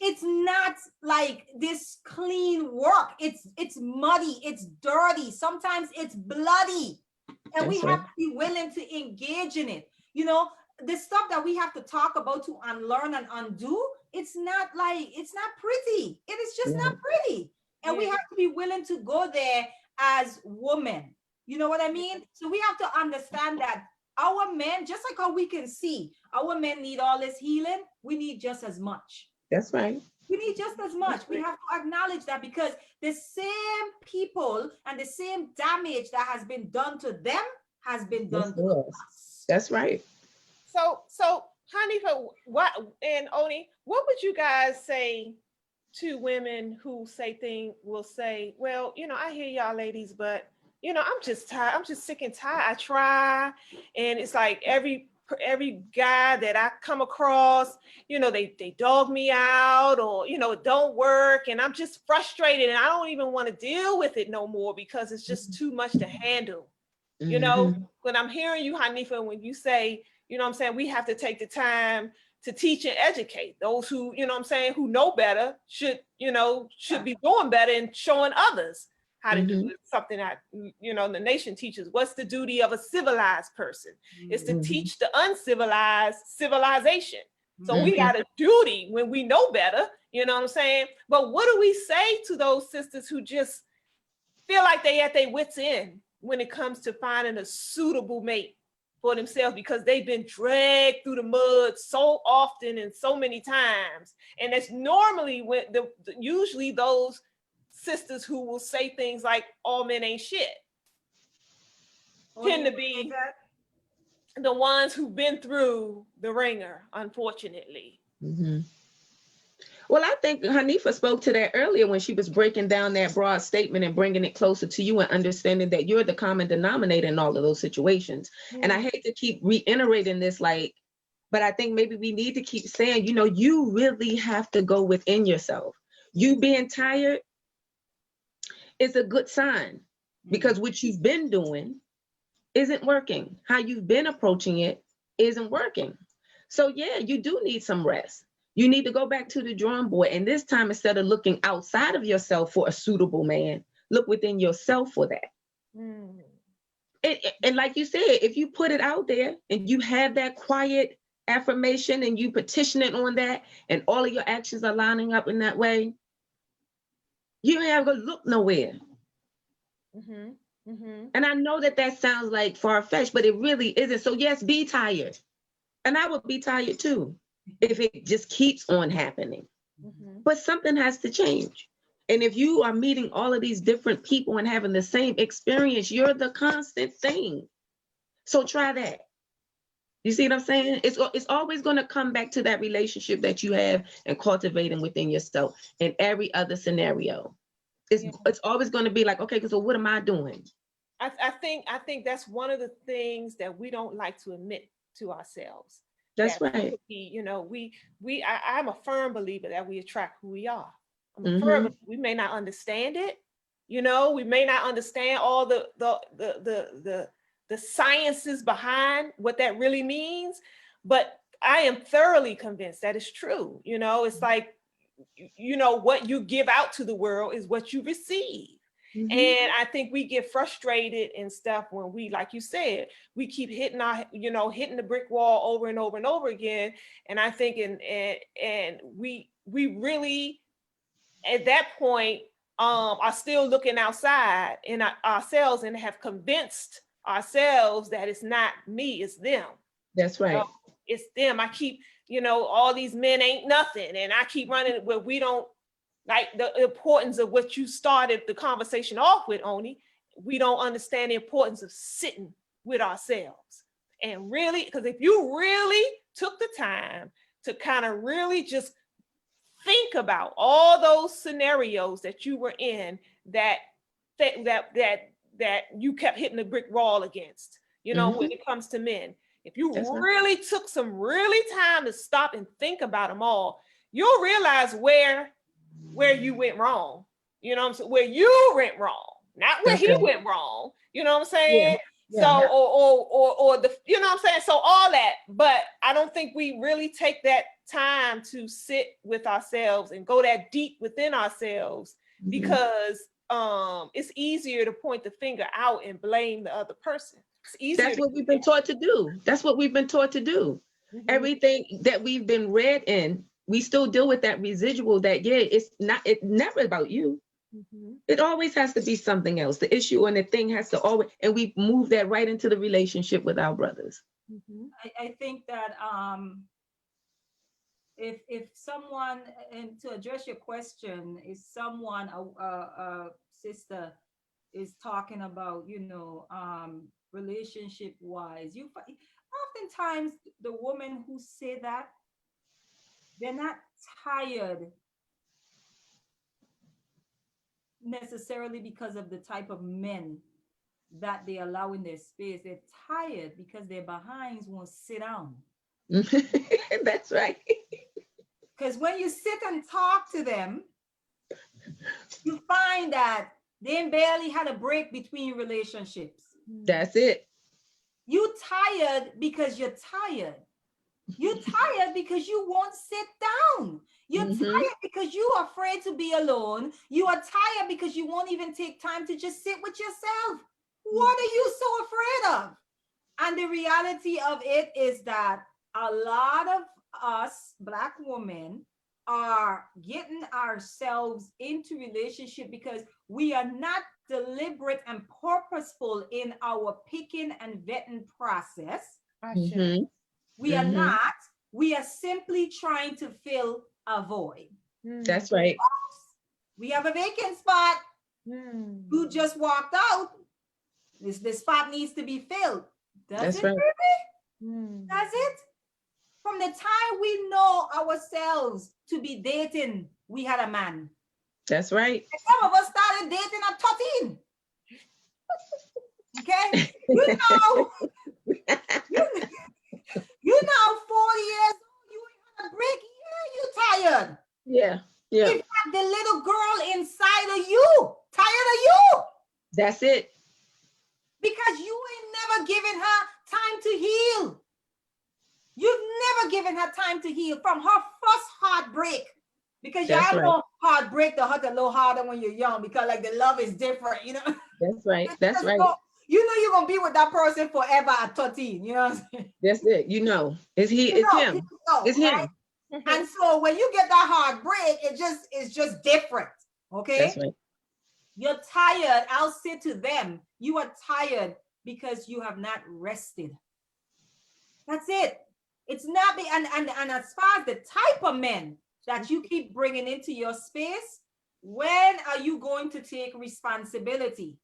It's not like this clean work. It's muddy, it's dirty, sometimes it's bloody. And we That's have right. to be willing to engage in it. You know, the stuff that we have to talk about to unlearn and undo, it's not pretty. It is just not Right. pretty. And we Yeah. have to be willing to go there as women. You know what I mean? So we have to understand that our men, just like how we can see our men need all this healing, we need just as much. That's right. We need just as much. We have to acknowledge that, because the same people and the same damage that has been done to them has been done to Yes. us. That's right. So Hanifa, what and Oni, what would you guys say to women who will say, well, you know, I hear y'all ladies, but you know, I'm just tired. I'm just sick and tired. I try, and it's like every guy that I come across, you know, they dog me out, or you know, it don't work, and I'm just frustrated, and I don't even want to deal with it no more because it's just too much to handle. You know, Mhm. when I'm hearing you, Hanifa, when you say, you know what I'm saying, we have to take the time to teach and educate those who, you know what I'm saying, who know better should be doing better and showing others how to do Mhm. it. Something that, you know, the nation teaches. What's the duty of a civilized person? It's to Mhm. teach the uncivilized civilization. So we Mhm. got a duty when we know better, you know what I'm saying? But what do we say to those sisters who just feel like they at their wits' end when it comes to finding a suitable mate for themselves, because they've been dragged through the mud so often and so many times? And it's normally when usually those sisters who will say things like all men ain't shit Only tend you to can take be that? the ones who've been through the ringer, unfortunately. Mhm. Well, I think Hanifa spoke to that earlier when she was breaking down that broad statement and bringing it closer to you and understanding that you're the common denominator in all of those situations. And I hate to keep reiterating this, like, but I think maybe we need to keep saying, you know, you really have to go within yourself. You being tired is a good sign, because what you've been doing isn't working. How you've been approaching it isn't working. So yeah, you do need some rest. You need to go back to the drawing board. And this time, instead of looking outside of yourself for a suitable man, look within yourself for that. Mm. And like you said, if you put it out there and you have that quiet affirmation and you petition it on that, and all of your actions are lining up in that way, you don't have to look nowhere. Mm-hmm. Mm-hmm. And I know that that sounds like far-fetched, but it really isn't. So yes, be tired. And I would be tired too if it just keeps on happening. Mm-hmm. But something has to change. And if you are meeting all of these different people and having the same experience, you're the constant thing. So try that. You see what I'm saying? It's always going to come back to that relationship that you have and cultivating within yourself in every other scenario. It's always going to be like, okay, so what am I doing? I think that's one of the things that we don't like to admit to ourselves. That's That right. you know, I'm a firm believer that we attract who we are. I'm a Mhm. we may not understand it, you know, we may not understand all the sciences behind what that really means, but I am thoroughly convinced that it's true. You know, it's like, you know, what you give out to the world is what you receive. Mhm. And I think we get frustrated and stuff when we, like you said, we keep hitting the brick wall over and over and over again. And I think and we really at that point are still looking outside in ourselves and have convinced ourselves that it's not me, it's them. That's right. It's them. I keep, all these men ain't nothing. And I keep running where we don't, like the importance of what you started the conversation off with, Oni. We don't understand the importance of sitting with ourselves. And really, because if you really took the time to kind of really just think about all those scenarios that you were in that you kept hitting the brick wall against, when it comes to men. If you really took some really time to stop and think about them all, you'll realize where you went wrong. You know what I'm saying? Where you went wrong, not where he went wrong. You know what I'm saying? Yeah. So, or the, you know what I'm saying? So all that, but I don't think we really take that time to sit with ourselves and go that deep within ourselves, because it's easier to point the finger out and blame the other person. It's easier. That's what we've been taught to do. That's what we've been taught to do. Everything that we've been read in, we still deal with that residual that, it's never about you. It always has to be something else. The issue and the thing has to always, and we move that right into the relationship with our brothers. I think that if someone, and to address your question, is someone, a sister is talking about, relationship wise, oftentimes the women who say that, they're not tired necessarily because of the type of men that they allow in their space. They're tired because their behinds won't sit down. That's right. Because when you sit and talk to them, you find that they barely had a break between relationships. That's it. You tired because you're tired. You're tired because you won't sit down. You're tired because you are afraid to be alone. You are tired because you won't even take time to just sit with yourself. What are you so afraid of? And the reality of it is that a lot of us Black women are getting ourselves into relationship because we are not deliberate and purposeful in our picking and vetting process. We are not. We are simply trying to fill a void. That's right. We have a vacant spot. Who just walked out? This spot needs to be filled. Does it, baby? Does it? From the time we know ourselves to be dating, we had a man. That's right. And some of us started dating at 13. Okay? You now 40 years old, you ain't had a break. Yeah, you tired. Yeah. You got the little girl inside of you, tired of you. That's it. Because you ain't never given her time to heal. You've never given her time to heal from her first heartbreak. Because y'all know heartbreak the hurt a little harder when you're young, because like the love is different, That's right. That's right. You're going to be with that person forever at 13, you know what I'm saying? That's it. It's him. It's him. Right? And so when you get that heartbreak, it's just different. Okay. That's right. You're tired. I'll say to them, you are tired because you have not rested. That's it. It's not and as far as the type of men that you keep bringing into your space, when are you going to take responsibility?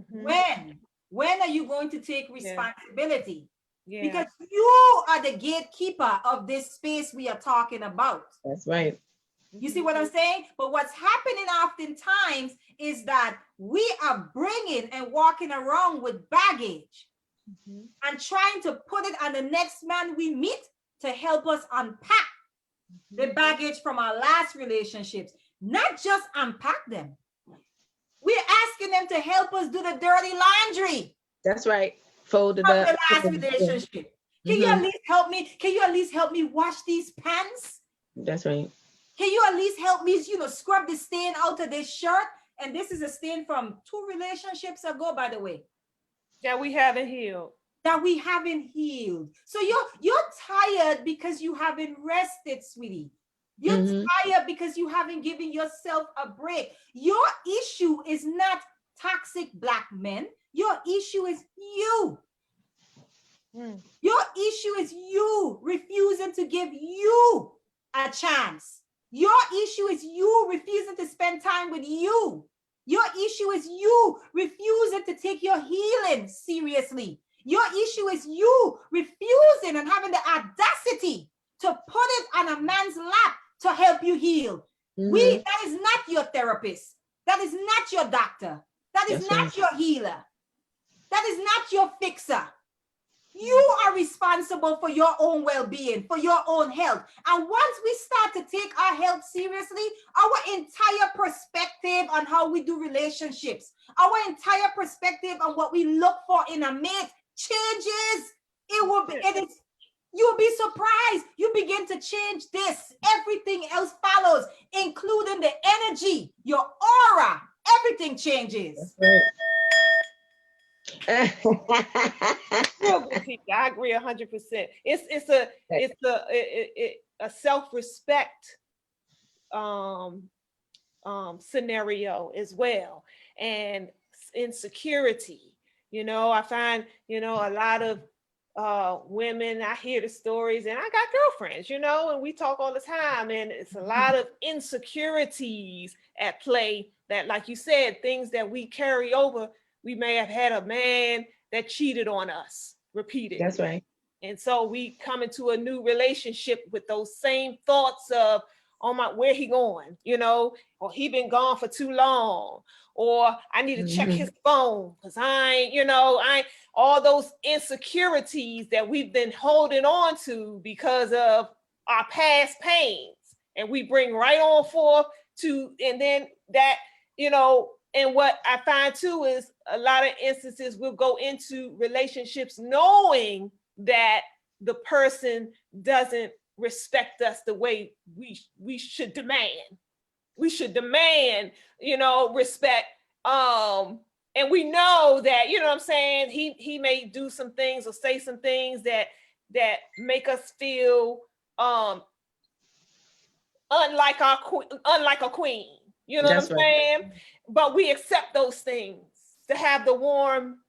When are you going to take responsibility? Because you are the gatekeeper of this space we are talking about. That's right. You see what I'm saying? But what's happening oftentimes is that we are bringing and walking around with baggage and trying to put it on the next man we meet to help us unpack the baggage from our last relationships. Not just unpack them. We're asking them to help us do the dirty laundry. That's right. Fold it from up. The last relationship. Can you at least help me? Can you at least help me wash these pants? That's right. Can you at least help me, scrub the stain out of this shirt? And this is a stain from 2 relationships ago, by the way. That we haven't healed. So you're tired because you haven't rested, sweetie. You're Mhm. tired because you haven't given yourself a break. Your issue is not toxic Black men. Your issue is you. Mm. Your issue is you refusing to give you a chance. Your issue is you refusing to spend time with you. Your issue is you refusing to take your healing seriously. Your issue is you refusing and having the audacity to put it on a man's lap to help you heal. Mhm. That is not your therapist. That is not your doctor. That is That's not right. your healer. That is not your fixer. You are responsible for your own well-being, for your own health. And once we start to take our health seriously, our entire perspective on how we do relationships, our entire perspective on what we look for in a mate changes. You'll be surprised. You begin to change this. Everything else follows, including the energy, your aura, everything changes. That's right. Real good, Keisha. I agree 100%. It's a self-respect scenario as well, and insecurity. I find a lot of women. I hear the stories, and I got girlfriends, and we talk all the time, and it's a lot of insecurities at play. That, like you said, things that we carry over. We may have had a man that cheated on us repeatedly. That's right. And so we come into a new relationship with those same thoughts of, oh my, where he going? Or he been gone for too long, or I need to check his phone because I ain't all those insecurities that we've been holding on to because of our past pains. And we bring right on forth and then that, and what I find too is a lot of instances we'll go into relationships knowing that the person doesn't respect us the way we should demand. We should demand, respect. And we know that, what I'm saying, he may do some things or say some things that make us feel unlike a queen. You know That's what I'm saying? But we accept those things to have the warm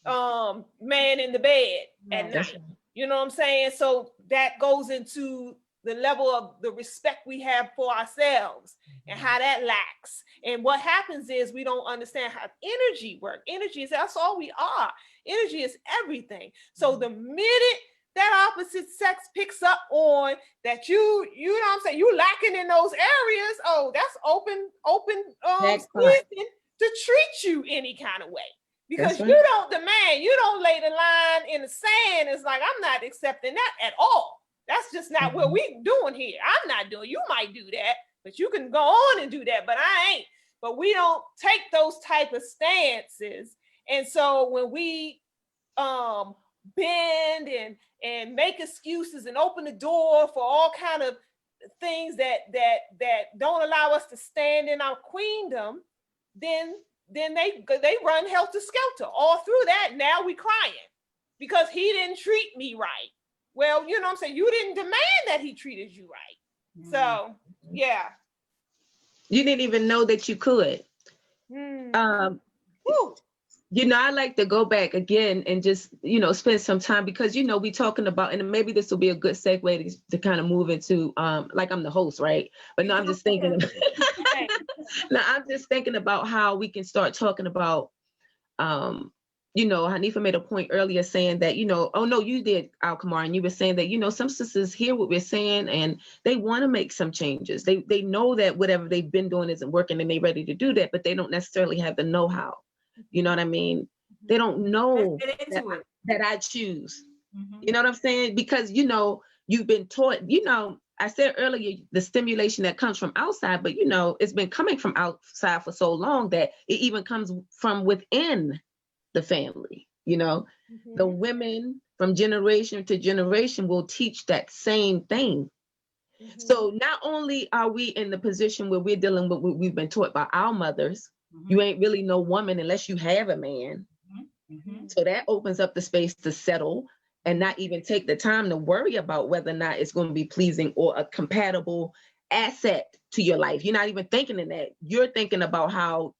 man in the bed at night. You know what I'm saying? So that goes into the level of the respect we have for ourselves and how that lacks. And what happens is we don't understand how energy works. Energy is, that's all we are. Energy is everything. So the minute that opposite sex picks up on that, you know what I'm saying, you lacking in those areas, oh, that's open season to treat you any kind of way. Because you don't demand, you don't lay the line in the sand. It's like, I'm not accepting that at all. That's just not what we doing here. I'm not doing, you might do that, but you can go on and do that, but I ain't. But we don't take those type of stances. And so when we bend and make excuses and open the door for all kind of things that don't allow us to stand in our queendom, then they run helter skelter all through that. Now we crying because he didn't treat me right. Well, you know what I'm saying? You didn't demand that he treated you right. So, yeah. You didn't even know that you could. I like to go back again and just, spend some time because, we talking about, and maybe this will be a good segue to kind of move into, like I'm the host, right? But no, I'm just thinking, I'm just thinking about how we can start talking about, Hanifa made a point earlier saying that, oh no, you did, Alkamar, and you were saying that, some sisters hear what we're saying and they want to make some changes. They know that whatever they've been doing isn't working and they're ready to do that, but they don't necessarily have the know-how. You know what I mean? They don't know that I choose. You know what I'm saying? Because, you've been taught, I said earlier, the stimulation that comes from outside, but, it's been coming from outside for so long that it even comes from within the family. The women from generation to generation will teach that same thing. So not only are we in the position where we're dealing with what we've been taught by our mothers, you ain't really no woman unless you have a man. So that opens up the space to settle and not even take the time to worry about whether or not it's going to be pleasing or a compatible asset to your life. You're not even thinking in that. You're thinking about how,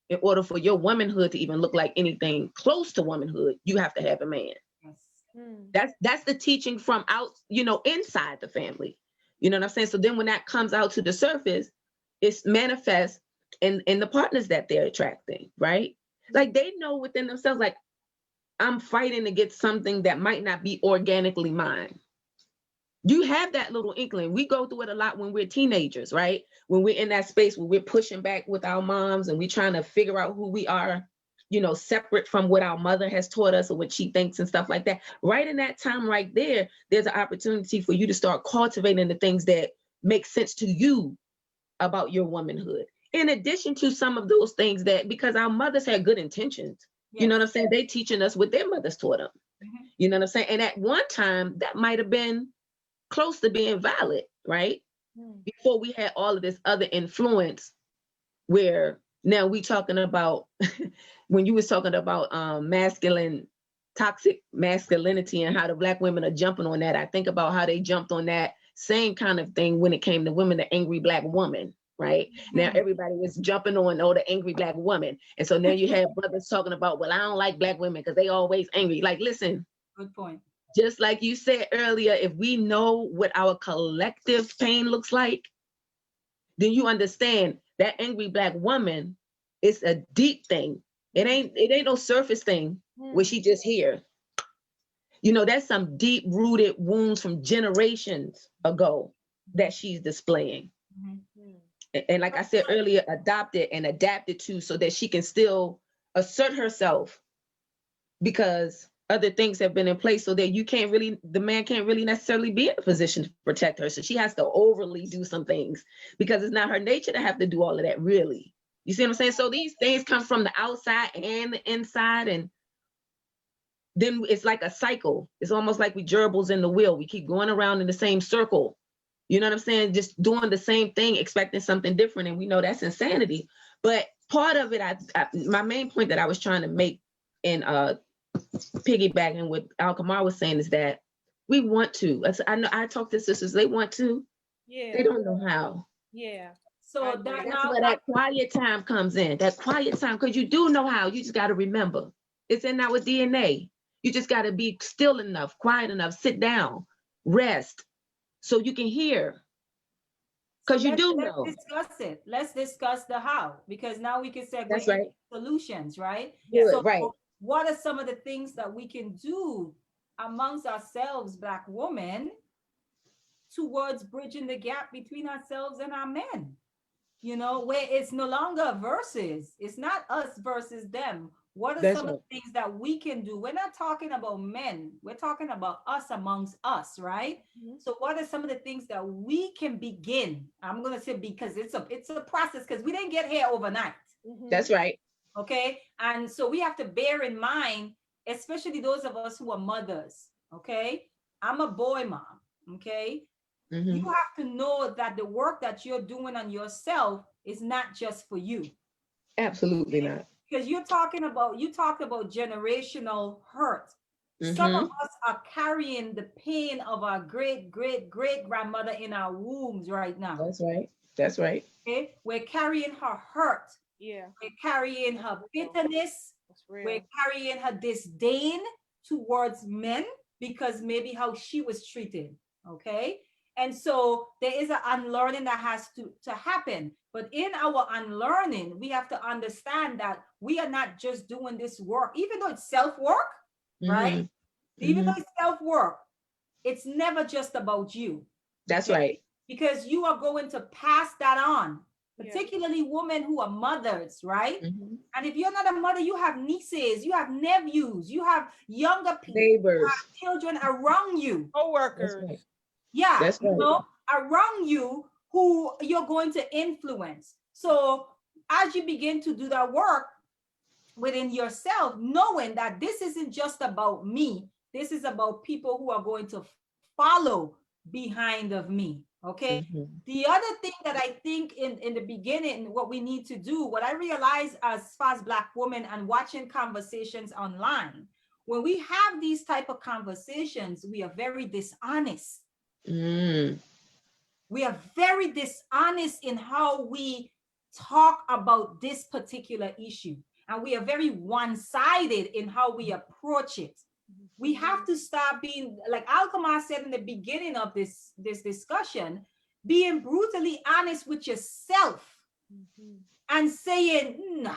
in order for your womanhood to even look like anything close to womanhood, you have to have a man. Yes. That's the teaching from out, inside the family. You know what I'm saying? So then when that comes out to the surface, it's manifest in the partners that they're attracting, right? Like they know within themselves, like, I'm fighting to get something that might not be organically mine. You have that little inkling. We go through it a lot when we're teenagers, right? When we're in that space where we're pushing back with our moms and we're trying to figure out who we are, separate from what our mother has taught us or what she thinks and stuff like that. Right in that time right there, there's an opportunity for you to start cultivating the things that make sense to you about your womanhood. In addition to some of those things that, because our mothers had good intentions, you know what I'm saying? They teaching us what their mothers taught them. You know what I'm saying? And at one time that might have been close to being valid, right? Before we had all of this other influence, where now we talking about when you was talking about toxic masculinity and how the Black women are jumping on that. I think about how they jumped on that same kind of thing when it came to women, the angry Black woman, right? Now everybody was jumping on, the angry Black woman. And so now you have brothers talking about, well, I don't like Black women because they always angry. Like, listen. Good point. Just like you said earlier, if we know what our collective pain looks like, then you understand that angry Black woman is a deep thing. It ain't no surface thing where she just here. That's some deep rooted wounds from generations ago that she's displaying. And like I said earlier, adopted and adapted to so that she can still assert herself, because other things have been in place so that the man can't really necessarily be in a position to protect her. So she has to overly do some things because it's not her nature to have to do all of that, really. You see what I'm saying? So these things come from the outside and the inside, and then it's like a cycle. It's almost like we gerbils in the wheel. We keep going around in the same circle. You know what I'm saying? Just doing the same thing, expecting something different. And we know that's insanity. But part of it, my main point that I was trying to make in piggybacking what Alkamar was saying is that we want to. I know I talk to sisters, they want to. Yeah. They don't know how. Yeah. So That's where that quiet time comes in. That quiet time, because you do know how. You just got to remember. It's in our DNA. You just got to be still enough, quiet enough, sit down, rest, so you can hear. Because you do know. Let's discuss it. Let's discuss the how, because now we can segue That's right. Solutions, right? Good, so right. What are some of the things that we can do amongst ourselves, Black women, towards bridging the gap between ourselves and our men? Where it's no longer versus, it's not us versus them. What are some of the things that we can do? We're not talking about men, we're talking about us amongst us, right? So what are some of the things that we can begin? I'm going to say, because it's a process, because we didn't get here overnight. That's right. Okay. And so we have to bear in mind, especially those of us who are mothers. Okay. I'm a boy mom. Okay. You have to know that the work that you're doing on yourself is not just for you. Absolutely not. Because you talked about generational hurt. Some of us are carrying the pain of our great grandmother in our wombs right now. That's right. Okay, we're carrying her hurt. Yeah. We're carrying her bitterness. We're carrying her disdain towards men because maybe how she was treated. Okay. And so there is an unlearning that has to happen. But in our unlearning, we have to understand that we are not just doing this work, even though it's self-work, right? Even though it's self-work, it's never just about you. That's right. Because you are going to pass that on, particularly women who are mothers, right? And if you're not a mother, you have nieces, you have nephews, you have younger people, neighbors, you have children around you. Co-workers. Right. Yeah, That's right. Around you who you're going to influence. So as you begin to do that work within yourself, knowing that this isn't just about me, this is about people who are going to follow behind of me. Okay. The other thing that I think in the beginning, what we need to do, what I realized as far as Black women and watching conversations online, when we have these type of conversations, we are very dishonest. Mm. We are very dishonest in how we talk about this particular issue. And we are very one-sided in how we approach it. We have to stop being, like Alkema said in the beginning of this discussion, being brutally honest with yourself and saying, nah,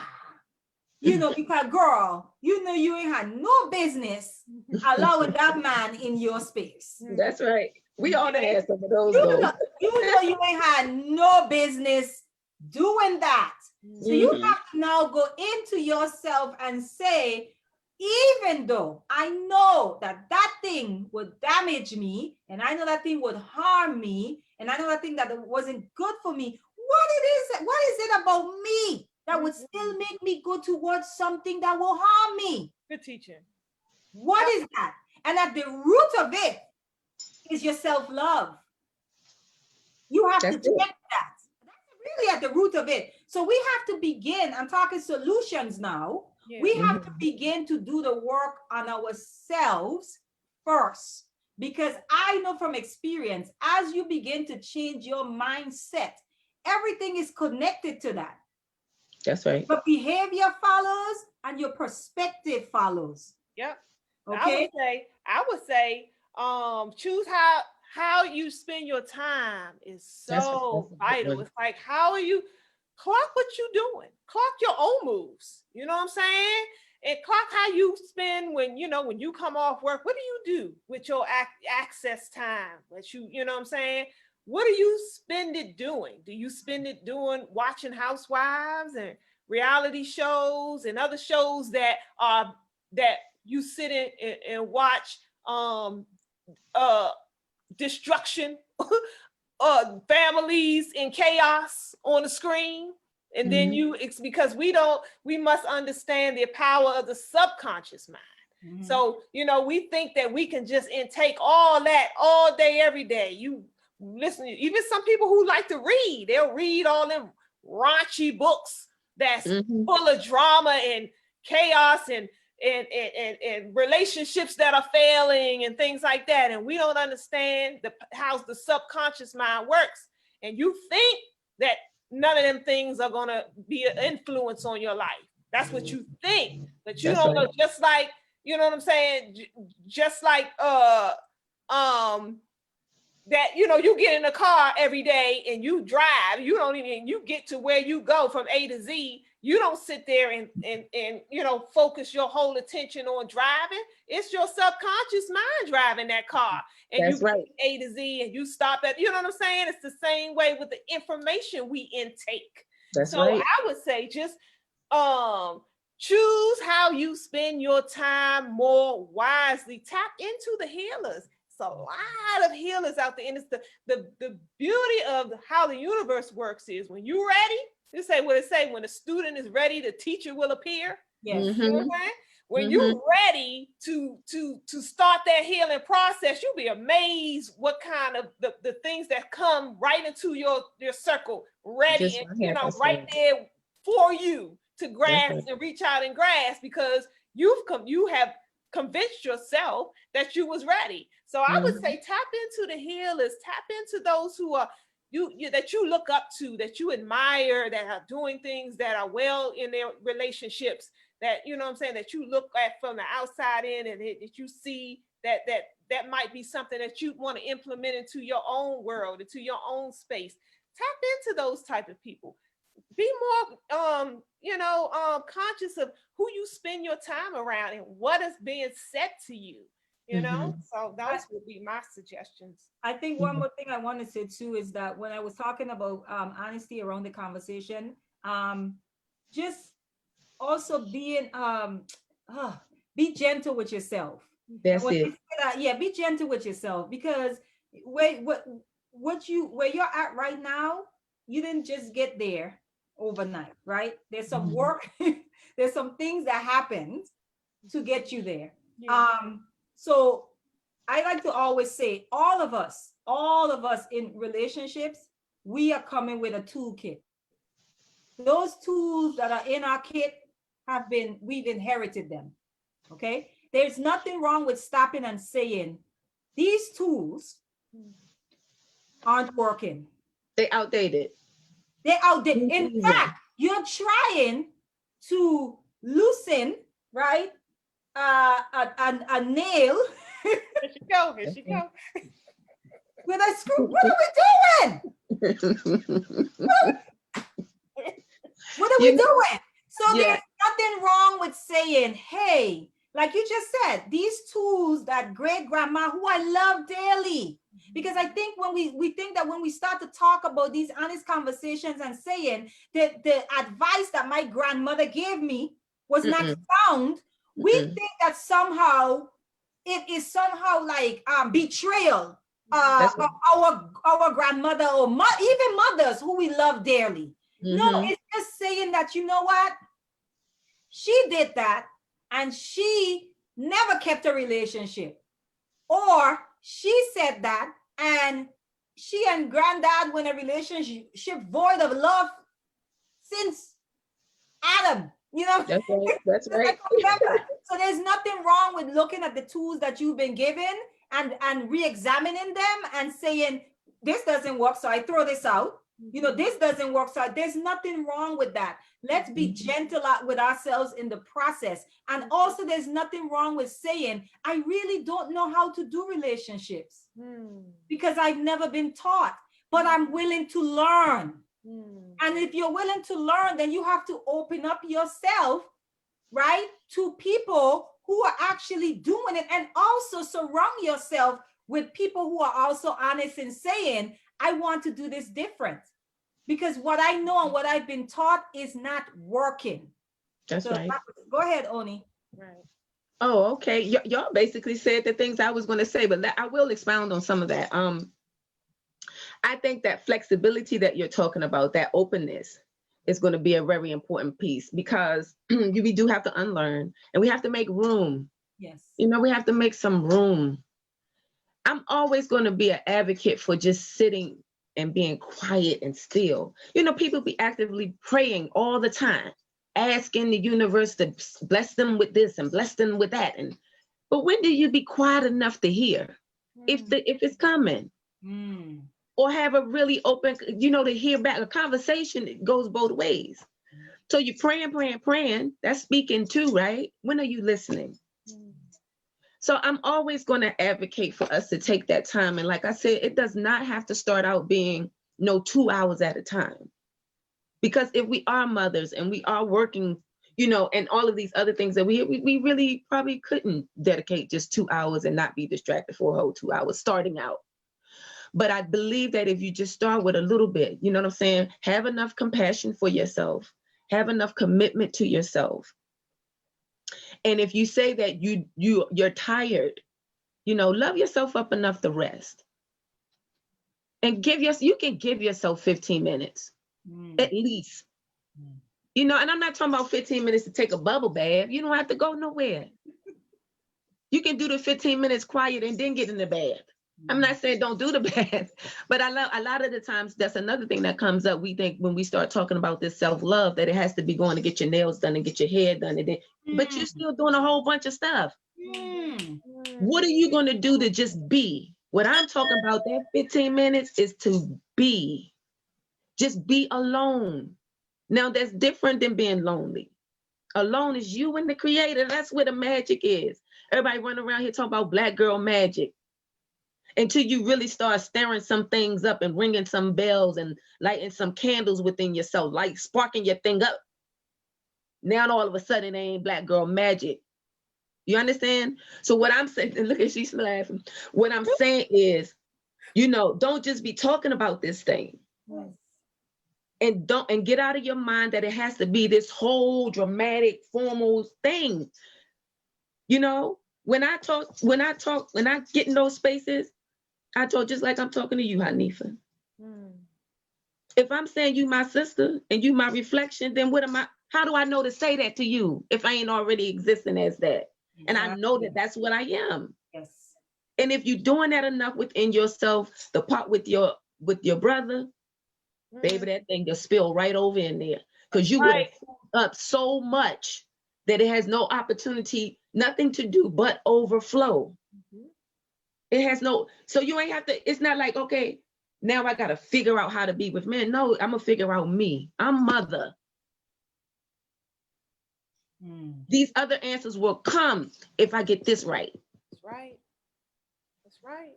you know, because girl, you know, you ain't had no business allowing that man in your space. That's right. We all done had some of those. You Though. know, you ain't had no business doing that. So you have to now go into yourself and say, even though I know that that thing would damage me, and I know that thing would harm me, and I know that thing that wasn't good for me, what is it about me that would still make me go towards something that will harm me? Good teaching. What is that? And at the root of it is your self-love. You have to check that. That's really at the root of it. So we have to begin, I'm talking solutions now. Yeah. We have to begin to do the work on ourselves first, because I know from experience, as you begin to change your mindset, everything is connected to that. That's right. Your behavior follows and your perspective follows. Yep. Okay. I would say, choose how you spend your time is so vital. It's like, how are you? Clock what you doing. Clock your own moves. You know what I'm saying? And clock how you spend when you come off work. What do you do with your access time? You know what I'm saying? What do you spend it doing? Do you spend it doing watching Housewives and reality shows and other shows that you sit in and watch destruction? Families in chaos on the screen, and then it's because we must understand the power of the subconscious mind. So we think that we can just intake all that all day, every day. You listen, even some people who like to read, they'll read all them raunchy books that's full of drama and chaos and relationships that are failing and things like that, and we don't understand how the subconscious mind works. And you think that none of them things are gonna be an influence on your life. That's what you think, but you don't know. Just like, you know what I'm saying? Just like that, you get in a car every day and you drive. You get to where you go from A to Z. You don't sit there and focus your whole attention on driving. It's your subconscious mind driving that car. And you get A to Z and you stop at, you know what I'm saying? It's the same way with the information we intake. I would say just choose how you spend your time more wisely. Tap into the healers. It's a lot of healers out there. And it's the beauty of how the universe works is when you're ready. They say what it say, when a student is ready, the teacher will appear. Yes. You know what I'm saying? When you're ready to start that healing process, you'll be amazed what kind of the things that come right into your circle, ready, and, right there for you to grasp and reach out and grasp, because you have convinced yourself that you was ready. So I would say tap into the healers, tap into those who are that you look up to, that you admire, that are doing things that are well in their relationships, that, you know what I'm saying, that you look at from the outside in, and that you see that might be something that you want to implement into your own world, into your own space. Tap into those type of people. Be more conscious of who you spend your time around and what is being said to you. So those would be my suggestions. I think one more thing I want to say too is that when I was talking about honesty around the conversation, just also being be gentle with yourself. That's it. Be gentle with yourself, because where you're at right now, you didn't just get there overnight, right? There's some work, there's some things that happened to get you there. So I like to always say, all of us in relationships, we are coming with a toolkit. Those tools that are in our kit we've inherited them. Okay. there's nothing wrong with stopping and saying, these tools aren't working. They outdated. They're outdated. In fact, you're trying to loosen, right, a nail Here she go. Here she go. with a screw. What are we doing? What are we doing? So there's nothing wrong with saying, hey, like you just said, these tools that great grandma, who I love dearly, because I think when we think that when we start to talk about these honest conversations and saying that the advice that my grandmother gave me was not sound, we think that somehow it is somehow like betrayal of our grandmother or even mothers who we love dearly. No, it's just saying that, you know what? She did that and she never kept a relationship. Or she said that and she and granddad were in a relationship void of love since Adam. You know, that's right. So there's nothing wrong with looking at the tools that you've been given and re-examining them and saying, this doesn't work, so I throw this out. You know, this doesn't work, so there's nothing wrong with that. Let's be gentle with ourselves in the process. And also there's nothing wrong with saying, I really don't know how to do relationships because I've never been taught, but I'm willing to learn. And if you're willing to learn, then you have to open up yourself, right, to people who are actually doing it, and also surround yourself with people who are also honest in saying, I want to do this different because what I know and what I've been taught is not working. That's right. Go ahead, Oni. Right. Oh, okay. Y'all basically said the things I was going to say, but I will expound on some of that. I think that flexibility that you're talking about, that openness, is going to be a very important piece because we do have to unlearn and we have to make room. Yes. You know, we have to make some room. I'm always going to be an advocate for just sitting and being quiet and still. You know, people be actively praying all the time, asking the universe to bless them with this and bless them with that. But when do you be quiet enough to hear if it's coming? Or have a really open, you know, to hear back. A conversation, it goes both ways. So you're praying. That's speaking too, right? When are you listening? So I'm always going to advocate for us to take that time. And like I said, it does not have to start out being 2 hours at a time. Because if we are mothers and we are working, you know, and all of these other things that we really probably couldn't dedicate just 2 hours and not be distracted for a whole 2 hours starting out. But I believe that if you just start with a little bit, you know what I'm saying? Have enough compassion for yourself, have enough commitment to yourself. And if you say that you're tired, you know, love yourself up enough to rest. And you can give yourself 15 minutes at least. You know, and I'm not talking about 15 minutes to take a bubble bath. You don't have to go nowhere. You can do the 15 minutes quiet and then get in the bath. I'm not saying don't do the bath, but a lot of the times that's another thing that comes up. We think when we start talking about this self-love that it has to be going to get your nails done and get your hair done, and then, but you're still doing a whole bunch of stuff. What are you going to do to just be? What I'm talking about, that 15 minutes is to be. Just be alone. Now that's different than being lonely. Alone is you and the creator. That's where the magic is. Everybody running around here talking about black girl magic. Until you really start stirring some things up and ringing some bells and lighting some candles within yourself, like sparking your thing up. Now all of a sudden it ain't black girl magic. You understand? So what I'm saying, and look at she's laughing. What I'm saying is, you know, don't just be talking about this thing. And get out of your mind that it has to be this whole dramatic, formal thing. You know, when I get in those spaces, I talk just like I'm talking to you, Hanifa. If I'm saying you my sister and you my reflection, then how do I know to say that to you if I ain't already existing as that? And I know that that's what I am. Yes. And if you're doing that enough within yourself, the part with your brother, baby, that thing just spill right over in there. Because you would have up so much that it has no opportunity, nothing to do but overflow. It has no, so you ain't have to, it's not like, okay, now I got to figure out how to be with men. No, I'm going to figure out me. I'm mother. These other answers will come if I get this right. That's right. That's right.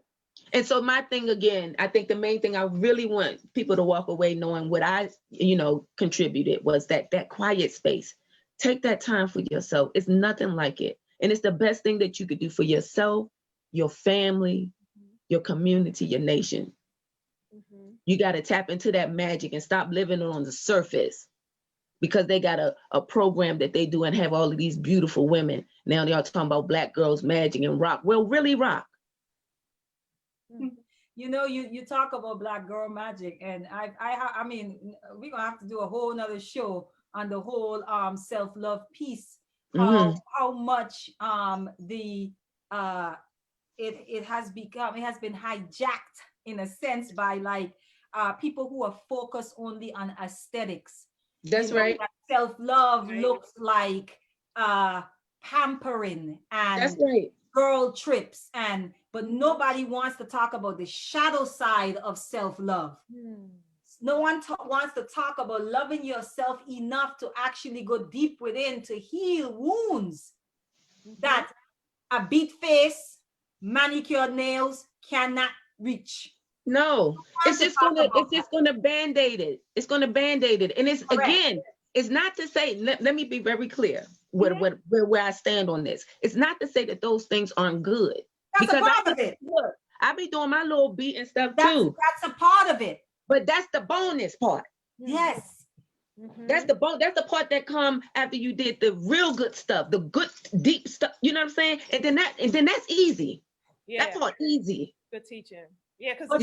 And so my thing again, I think the main thing I really want people to walk away knowing what I, contributed was that quiet space. Take that time for yourself. It's nothing like it. And it's the best thing that you could do for yourself, your family, your community, your nation. You got to tap into that magic and stop living on the surface, because they got a program that they do and have all of these beautiful women. Now they're talking about Black girls magic and rock. Well, really rock. You talk about Black girl magic, and I mean, we're gonna have to do a whole nother show on the whole self-love piece. How much it has been hijacked in a sense by like people who are focused only on aesthetics. That's right. Self-love looks like pampering and that's right. girl trips, but nobody wants to talk about the shadow side of self-love. No one wants to talk about loving yourself enough to actually go deep within to heal wounds that a beat face, manicured nails cannot reach. No, it's just gonna band-aid it. It's gonna band-aid it. And it's correct. Again, it's not to say, let me be very clear where I stand on this. It's not to say that those things aren't good. That's a part of it. Look, I be doing my little beat and stuff too. That's a part of it. But that's the bonus part. Yes. That's the part that come after you did the real good stuff, the good deep stuff. You know what I'm saying? And then that's easy. Yeah. That's all easy. Good teaching. Yeah, because but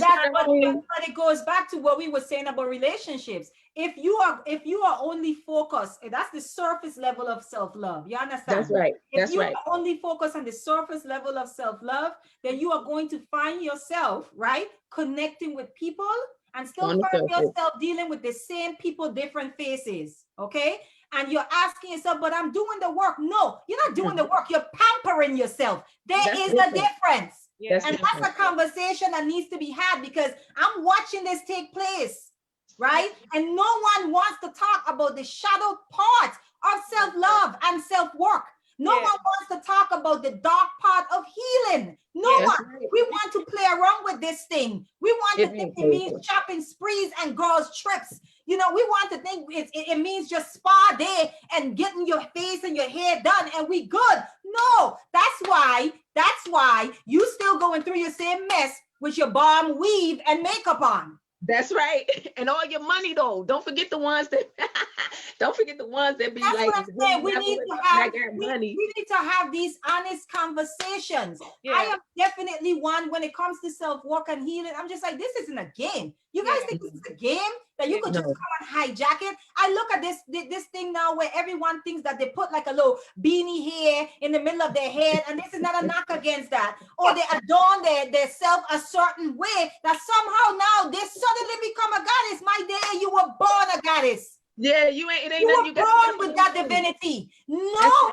it goes back to what we were saying about relationships. If you are only focused, that's the surface level of self-love. You understand? That's right. If you are only focused on the surface level of self-love, then you are going to find yourself, right, connecting with people and still find yourself dealing with the same people, different faces. Okay. And you're asking yourself, but I'm doing the work. No, you're not doing the work. You're pampering yourself. There is a difference. Yeah. And that's a conversation that needs to be had, because I'm watching this take place, right? And no one wants to talk about the shadow part of self-love and self-work. No one wants to talk about the dark part of healing. No one. Right. We want to play around with this thing. We want to think it means shopping sprees and girls trips. We want to think it means just spa day and getting your face and your hair done and we good. No, that's why you still going through your same mess with your balm weave and makeup on. That's right. And all your money though. Don't forget the ones that be that's like, what I'm saying. We need to have these honest conversations. Yeah. I am definitely one when it comes to self-work and healing. I'm just like, this isn't a game. You guys think this is a game that you could just come and hijack it? I look at this thing now where everyone thinks that they put like a little beanie hair in the middle of their head, and this is not a knock against that. Or they adorn their self a certain way that somehow now they suddenly become a goddess. My day, you were born a goddess. Yeah, you were born with that divinity. No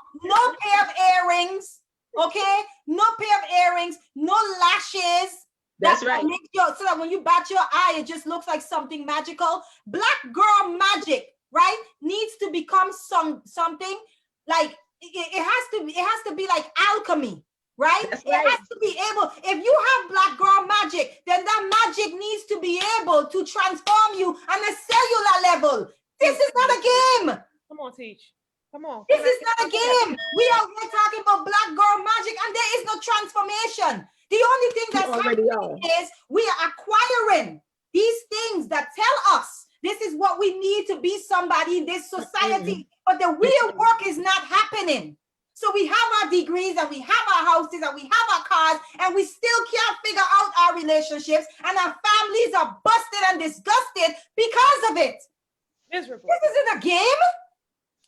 pair of earrings, okay? No pair of earrings, no lashes. That's right. So that when you bat your eye, it just looks like something magical. Black girl magic, right? Needs to become something like it has to be like alchemy, right? It has to be able. If you have black girl magic, then that magic needs to be able to transform you on a cellular level. This is not a game. Come on, Teach. Come on. This is not a game. We are talking about black girl magic, and there is no transformation. The only thing that's happening is we are acquiring these things that tell us this is what we need to be somebody in this society, but the real work is not happening. So we have our degrees and we have our houses and we have our cars, and we still can't figure out our relationships, and our families are busted and disgusted because of it. Miserable. This isn't a game.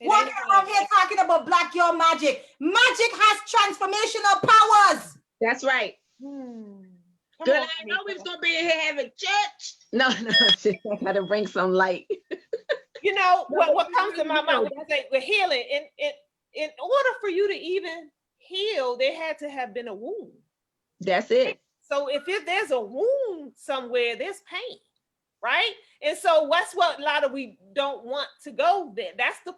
Walking around here talking about black girl magic. Magic has transformational powers. That's right. Good. I know we was gonna be in here having church. No, I gotta bring some light. What comes to my mind when I say we're healing, and in order for you to even heal, there had to have been a wound. That's it. So if there's a wound somewhere, there's pain, right? And so that's what a lot of we don't want to go there. That's the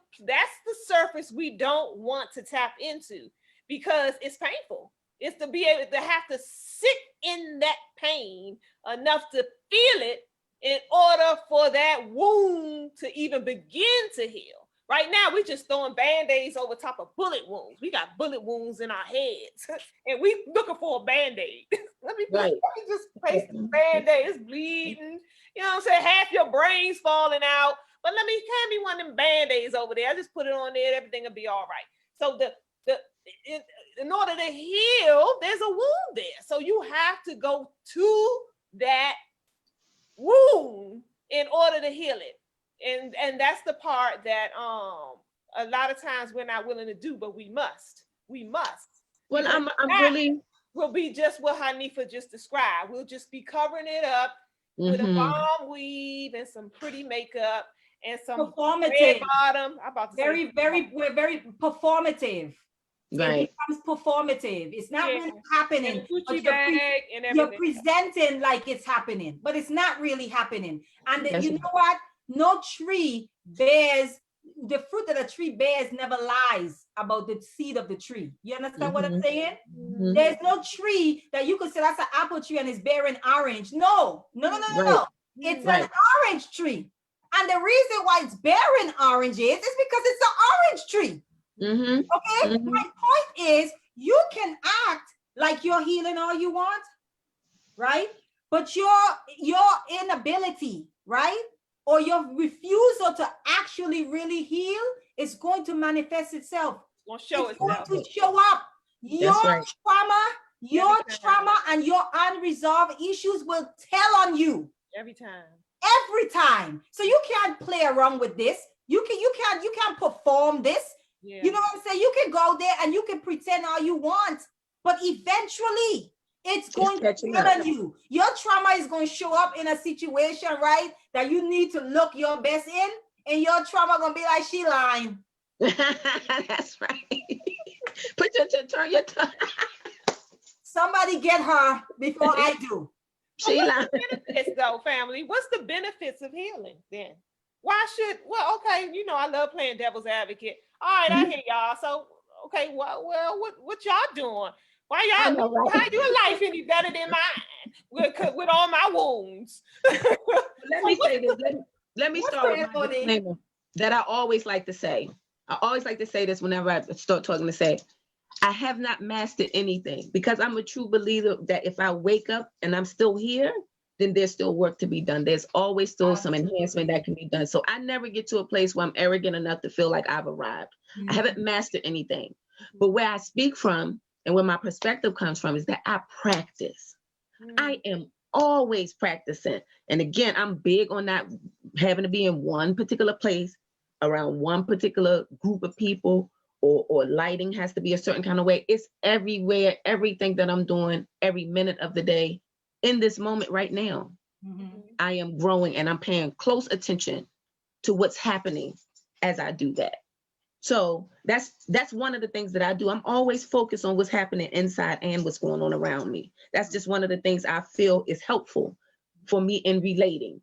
surface we don't want to tap into, because it's painful. It's to be able to have to sit in that pain enough to feel it in order for that wound to even begin to heal. Right now, we're just throwing Band-Aids over top of bullet wounds. We got bullet wounds in our heads, and we looking for a Band-Aid. let me just paste the Band-Aid. It's bleeding. You know what I'm saying? Half your brain's falling out. But hand me one of them Band-Aids over there. I just put it on there. Everything will be all right. So in order to heal, there's a wound there. So you have to go to that wound in order to heal it. And that's the part that a lot of times we're not willing to do, but we must. Well, I'm really will be just what Hanifa just described. We'll just be covering it up with a bomb weave and some pretty makeup and some performative bottom. I'm about to we're very performative. Right. It becomes performative. It's not really happening. But you're presenting like it's happening, but it's not really happening. And you know what? No tree bears, the fruit that a tree bears never lies about the seed of the tree. You understand what I'm saying? Mm-hmm. There's no tree that you could say that's an apple tree and it's bearing orange. No. It's an orange tree. And the reason why it's bearing oranges is because it's an orange tree. Mm-hmm. Okay? Mm-hmm. My point is, you can act like you're healing all you want, right? But your inability, right? Or your refusal to actually really heal is going to manifest itself. It's going to show up. Your trauma and your unresolved issues will tell on you. Every time. So you can't play around with this. You can't perform this. Yeah. You know what I'm saying? You can go there and you can pretend all you want, but eventually it's going to tell on you. Your trauma is going to show up in a situation, right, that you need to look your best in, and your trauma going to be like, she lying. That's right. Turn your tongue. Somebody get her before I do. She lying. Benefits though, family. What's the benefits of healing then? Okay, I love playing devil's advocate. All right, I hear y'all. So, okay, what y'all doing? Why y'all, how your life any better than mine with all my wounds? Let me say this. Let me start with my disclaimer that I always like to say. I always like to say this whenever I start talking, to say, I have not mastered anything, because I'm a true believer that if I wake up and I'm still here, then there's still work to be done. There's always still some enhancement that can be done. So I never get to a place where I'm arrogant enough to feel like I've arrived. I haven't mastered anything. But where I speak from and where my perspective comes from is that I practice. I am always practicing. And again, I'm big on not having to be in one particular place around one particular group of people, or lighting has to be a certain kind of way. It's everywhere, everything that I'm doing every minute of the day. In this moment right now, I am growing and I'm paying close attention to what's happening as I do that. So that's one of the things that I do. I'm always focused on what's happening inside and what's going on around me. That's just one of the things I feel is helpful for me in relating.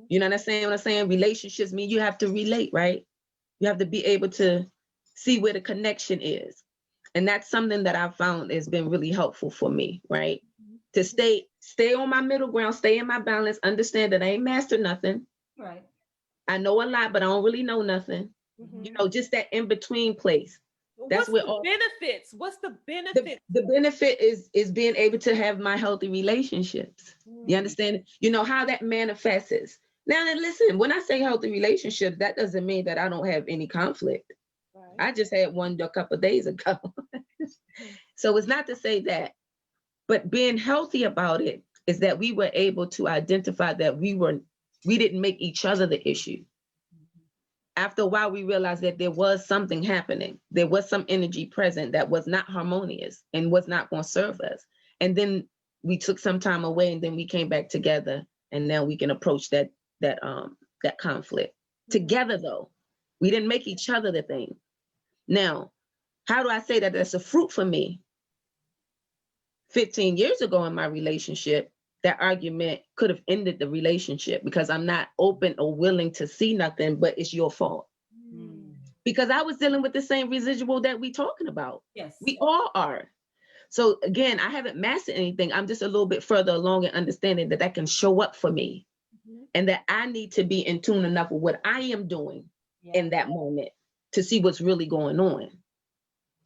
You know what I'm saying? Relationships mean you have to relate, right? You have to be able to see where the connection is. And that's something that I've found has been really helpful for me, right? To stay on my middle ground, stay in my balance, understand that I ain't mastered nothing. Right. I know a lot, but I don't really know nothing. Just that in-between place. That's what's the benefits? What's the benefit? The benefit is being able to have my healthy relationships. You understand? You know how that manifests. Now, listen, when I say healthy relationships, that doesn't mean that I don't have any conflict. Right. I just had one a couple of days ago. So it's not to say that. But being healthy about it is that we were able to identify that we didn't make each other the issue. After a while, we realized that there was something happening. There was some energy present that was not harmonious and was not going to serve us. And then we took some time away, and then we came back together, and now we can approach that conflict together. Though we didn't make each other the thing. Now, how do I say that that's a fruit for me? 15 years ago in my relationship, that argument could have ended the relationship because I'm not open or willing to see nothing, but it's your fault. Because I was dealing with the same residual that we talking about. Yes. We all are. So again, I haven't mastered anything. I'm just a little bit further along in understanding that can show up for me and that I need to be in tune enough with what I am doing in that moment to see what's really going on.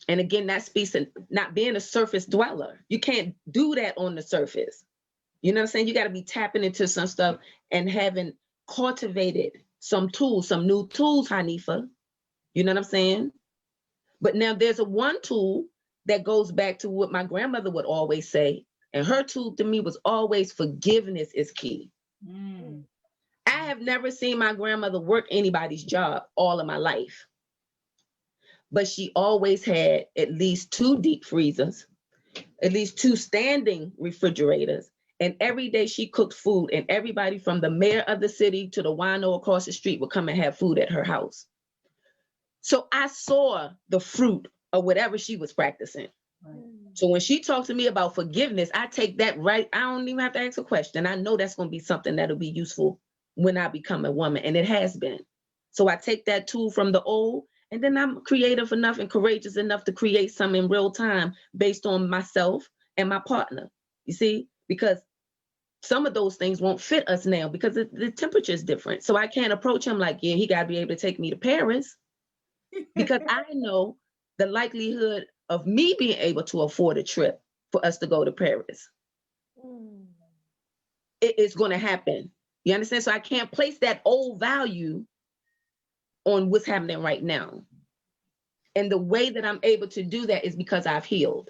And again, that speaks to not being a surface dweller. You can't do that on the surface. You know what I'm saying? You got to be tapping into some stuff and having cultivated some tools, some new tools, Hanifa. You know what I'm saying? But now there's a one tool that goes back to what my grandmother would always say. And her tool to me was always forgiveness is key. I have never seen my grandmother work anybody's job all of my life. But she always had at least 2 deep freezers, at least 2 standing refrigerators. And every day she cooked food, and everybody from the mayor of the city to the wino across the street would come and have food at her house. So I saw the fruit of whatever she was practicing. So when she talks to me about forgiveness, I take that right. I don't even have to ask a question. I know that's going to be something that'll be useful when I become a woman, and it has been. So I take that tool from the old, and then I'm creative enough and courageous enough to create some in real time based on myself and my partner. You see, because some of those things won't fit us now because the temperature is different. So I can't approach him like, yeah, he got to be able to take me to Paris because I know the likelihood of me being able to afford a trip for us to go to Paris. It is going to happen. You understand? So I can't place that old value on what's happening right now. And the way that I'm able to do that is because I've healed.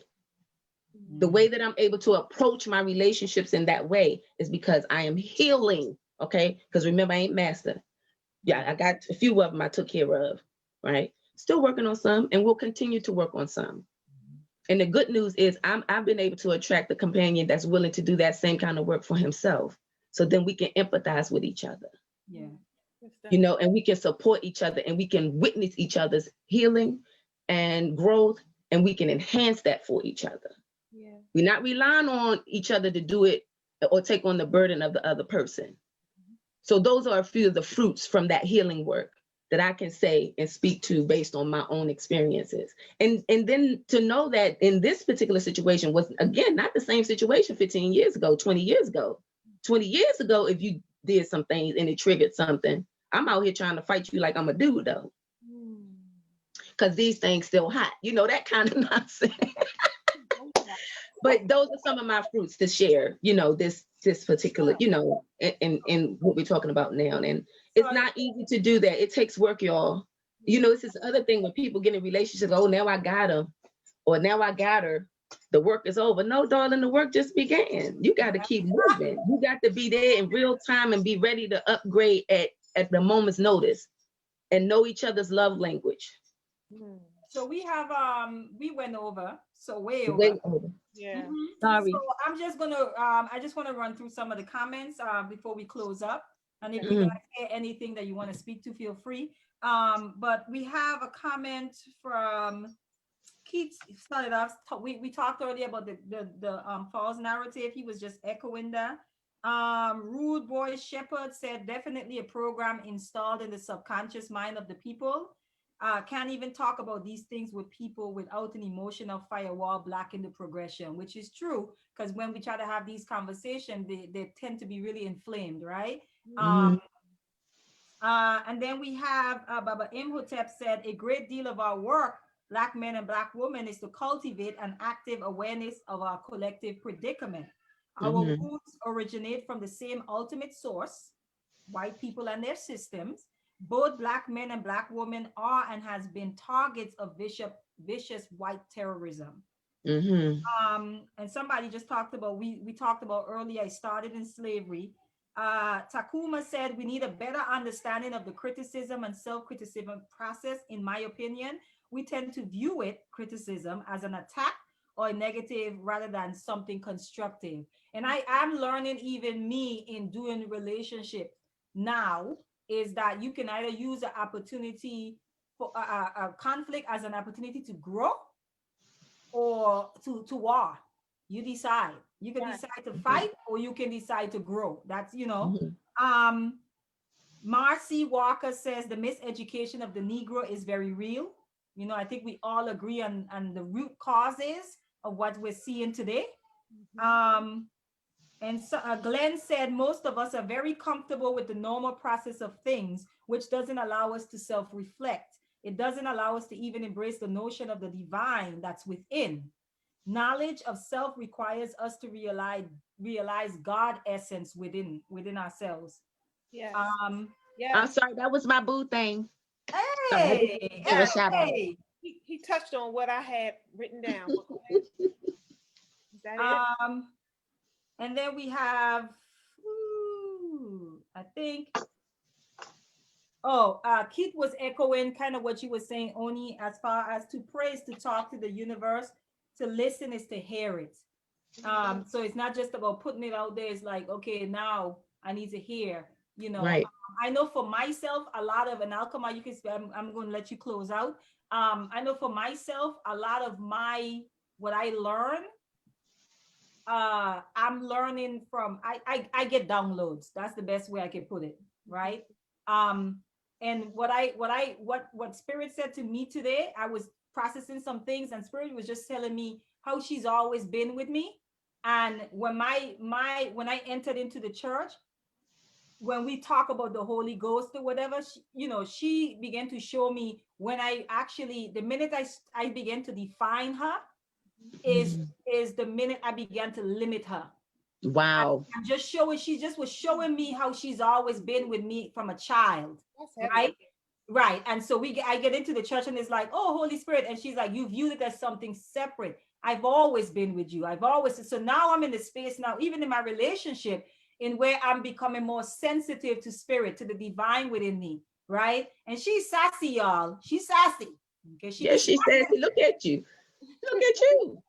The way that I'm able to approach my relationships in that way is because I am healing, okay? Because remember, I ain't master. Yeah, I got a few of them I took care of, right? Still working on some, and we'll continue to work on some. And the good news is I've been able to attract a companion that's willing to do that same kind of work for himself. So then we can empathize with each other. Yeah. You know, and we can support each other and we can witness each other's healing and growth, and we can enhance that for each other. Yeah. We're not relying on each other to do it or take on the burden of the other person. So those are a few of the fruits from that healing work that I can say and speak to based on my own experiences. And then to know that in this particular situation was, again, not the same situation 15 years ago, 20 years ago. 20 years ago, if you did some things and it triggered something, I'm out here trying to fight you like I'm a dude, though. Because these things still hot. You know, that kind of nonsense. But those are some of my fruits to share, you know, this particular, you know, in what we're talking about now. And it's not easy to do that. It takes work, y'all. You know, it's this other thing when people get in relationships, oh, now I got him, or now I got her. The work is over. No, darling, the work just began. You got to keep moving. You got to be there in real time and be ready to upgrade at the moment's notice and know each other's love language. So we have we went over, so way over. Way over. Yeah. Sorry. So I'm just gonna I just want to run through some of the comments before we close up. And if you guys hear anything that you want to speak to, feel free. But we have a comment from Keith started off. We talked earlier about the false narrative. He was just echoing that. Rude Boy Shepherd said definitely a program installed in the subconscious mind of the people. Can't even talk about these things with people without an emotional firewall blocking the progression, which is true, because when we try to have these conversations, they tend to be really inflamed, right? And then we have Baba Imhotep said a great deal of our work, Black men and Black women, is to cultivate an active awareness of our collective predicament. Our roots originate from the same ultimate source, white people and their systems. Both Black men and Black women are and has been targets of vicious white terrorism. And somebody just talked about, we talked about earlier, I started in slavery. Takuma said we need a better understanding of the criticism and self-criticism process. In my opinion, we tend to view criticism as an attack or a negative rather than something constructive. And I am learning, even me, in doing relationship now, is that you can either use the opportunity for a conflict as an opportunity to grow or to war. You decide. You can Right. decide to fight or you can decide to grow. That's, Mhm. Marcy Walker says the miseducation of the Negro is very real. I think we all agree on the root causes of what we're seeing today. And so Glenn said most of us are very comfortable with the normal process of things, which doesn't allow us to self-reflect. It doesn't allow us to even embrace the notion of the divine that's within. Knowledge of self requires us to realize God essence within ourselves. Yes. I'm Yes. sorry, that was my boo thing. So I just wanted to Hey, give a shout out. hey. He touched on what I had written down. But go ahead. Is that it? And then we have, I think, Keith was echoing kind of what you were saying, Oni, as far as to pray is to talk to the universe, to listen is to hear it. So it's not just about putting it out there. It's like, okay, now I need to hear, Right. I know for myself, a lot of, and I'll come out, you can, I'm going to let you close out. I know for myself, a lot of what I learn, I'm learning from, I get downloads. That's the best way I can put it. Right. And what Spirit said to me today, I was processing some things and Spirit was just telling me how she's always been with me. And when when I entered into the church, when we talk about the Holy Ghost or whatever, she began to show me when I actually, the minute I began to define her is the minute I began to limit her. Wow. I'm just showing, she just was showing me how she's always been with me from a child. Right? Right. And so I get into the church and it's like, oh, Holy Spirit. And she's like, you viewed it as something separate. I've always been with you. So now I'm in the space now, even in my relationship, in where I'm becoming more sensitive to spirit, to the divine within me. Right. And she's sassy, y'all. She's sassy. Okay. Yeah, she says, look at you. Look at you.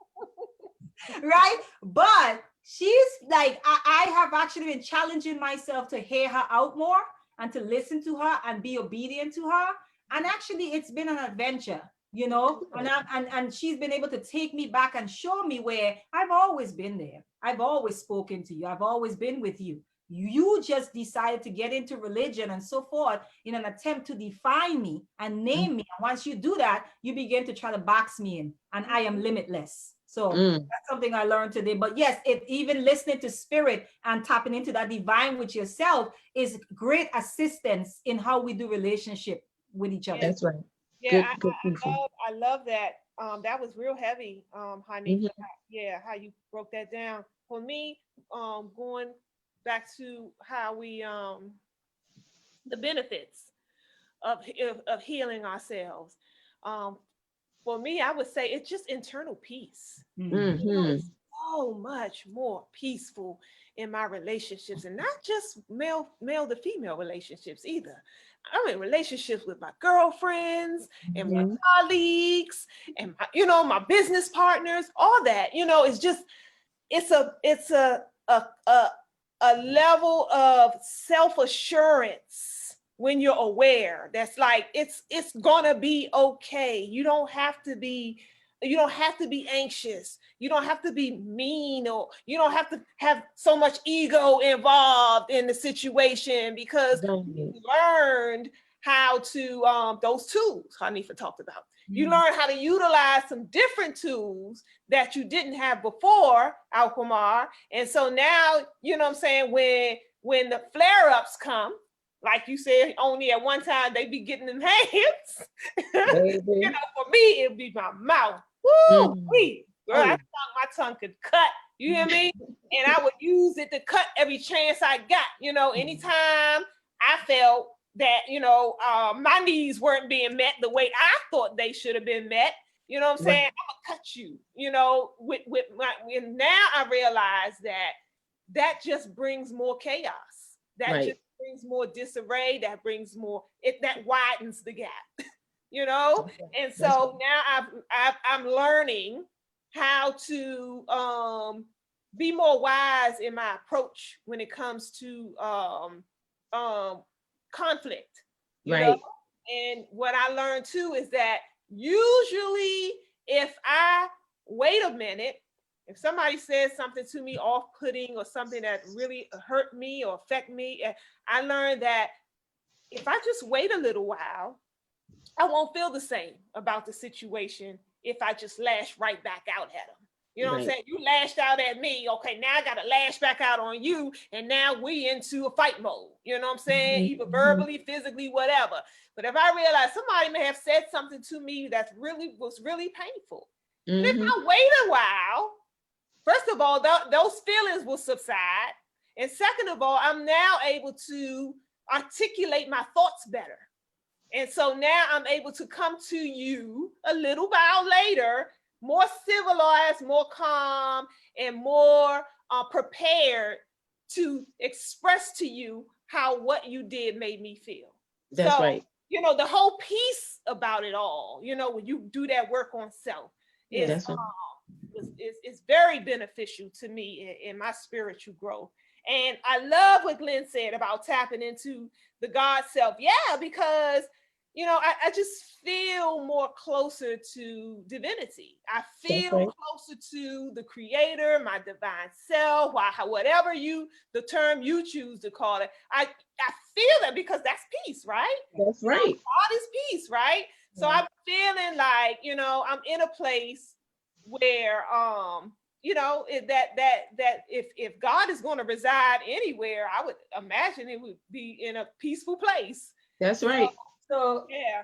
Right. But she's like, I have actually been challenging myself to hear her out more and to listen to her and be obedient to her. And actually, it's been an adventure, and she's been able to take me back and show me where I've always been there. I've always spoken to you. I've always been with you. You just decided to get into religion and so forth in an attempt to define me and name me. And once you do that, you begin to try to box me in, and I am limitless. So that's something I learned today. But yes, even listening to spirit and tapping into that divine with yourself is great assistance in how we do relationship with each other. That's right. Yeah, Good I love that. That was real heavy, honey. Yeah, how you broke that down. For me, going back to how we the benefits of healing ourselves. For me, I would say it's just internal peace. It's so much more peaceful in my relationships, and not just male to female relationships either. I'm in relationships with my girlfriends and my colleagues and my business partners, all that. It's just it's a level of self-assurance when you're aware that's like it's gonna be okay. You don't have to be anxious. You don't have to be mean, or you don't have to have so much ego involved in the situation, because you learned how to those tools Hanifa talked about. You learn how to utilize some different tools that you didn't have before, Alquamar. And so now, you know what I'm saying, when the flare-ups come, like you said, only at one time they be getting in hands. For me, it'd be my mouth. Woo, girl, my tongue could cut. You hear me? And I would use it to cut every chance I got. Anytime I felt that my needs weren't being met the way I thought they should have been met. You know what I'm saying? I'm gonna cut you. With my. And now I realize that just brings more chaos. That just brings more disarray. That brings more. That widens the gap. And so now I'm learning how to be more wise in my approach when it comes to conflict. You know? And what I learned too is that usually if I wait a minute, if somebody says something to me off-putting or something that really hurt me or affect me, I learned that if I just wait a little while, I won't feel the same about the situation if I just lash right back out at them. You know what I'm saying? You lashed out at me. Okay, now I got to lash back out on you. And now we into a fight mode. You know what I'm saying? Either verbally, physically, whatever. But if I realize somebody may have said something to me that was really painful. And if I wait a while, first of all, those feelings will subside. And second of all, I'm now able to articulate my thoughts better. And so now I'm able to come to you a little while later, more civilized, more calm, and more prepared to express to you how what you did made me feel. That's right. You know, the whole piece about it all, you know, when you do that work on self, is very beneficial to me in my spiritual growth. And I love what Glenn said about tapping into the God self. Yeah, because you know, I just feel more closer to divinity. I feel closer to the creator, my divine self, whatever the term you choose to call it. I feel that because that's peace, right? That's right. God is peace, right? So I'm feeling like, you know, I'm in a place where, you know, that if God is going to reside anywhere, I would imagine it would be in a peaceful place. That's right. So yeah.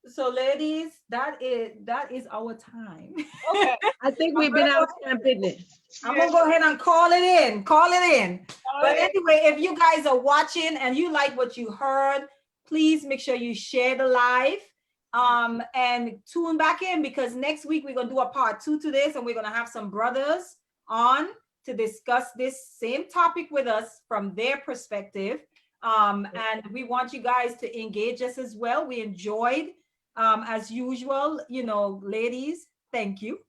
So ladies, that is our time. Okay. I think we've been out of time, didn't it? I'm gonna go ahead and call it in. But anyway, if you guys are watching and you like what you heard, please make sure you share the live and tune back in, because next week we're gonna do a part 2 to this, and we're gonna have some brothers on to discuss this same topic with us from their perspective. And we want you guys to engage us as well. We enjoyed, as usual, you know, ladies, thank you.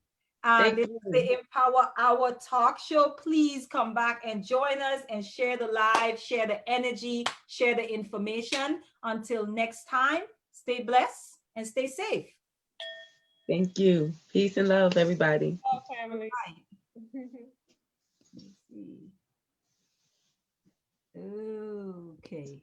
This is the Empower Hour talk show. Please come back and join us and share the live, share the energy, share the information. Until next time, stay blessed and stay safe. Thank you. Peace and love, everybody. Love, family. Let's see. Okay.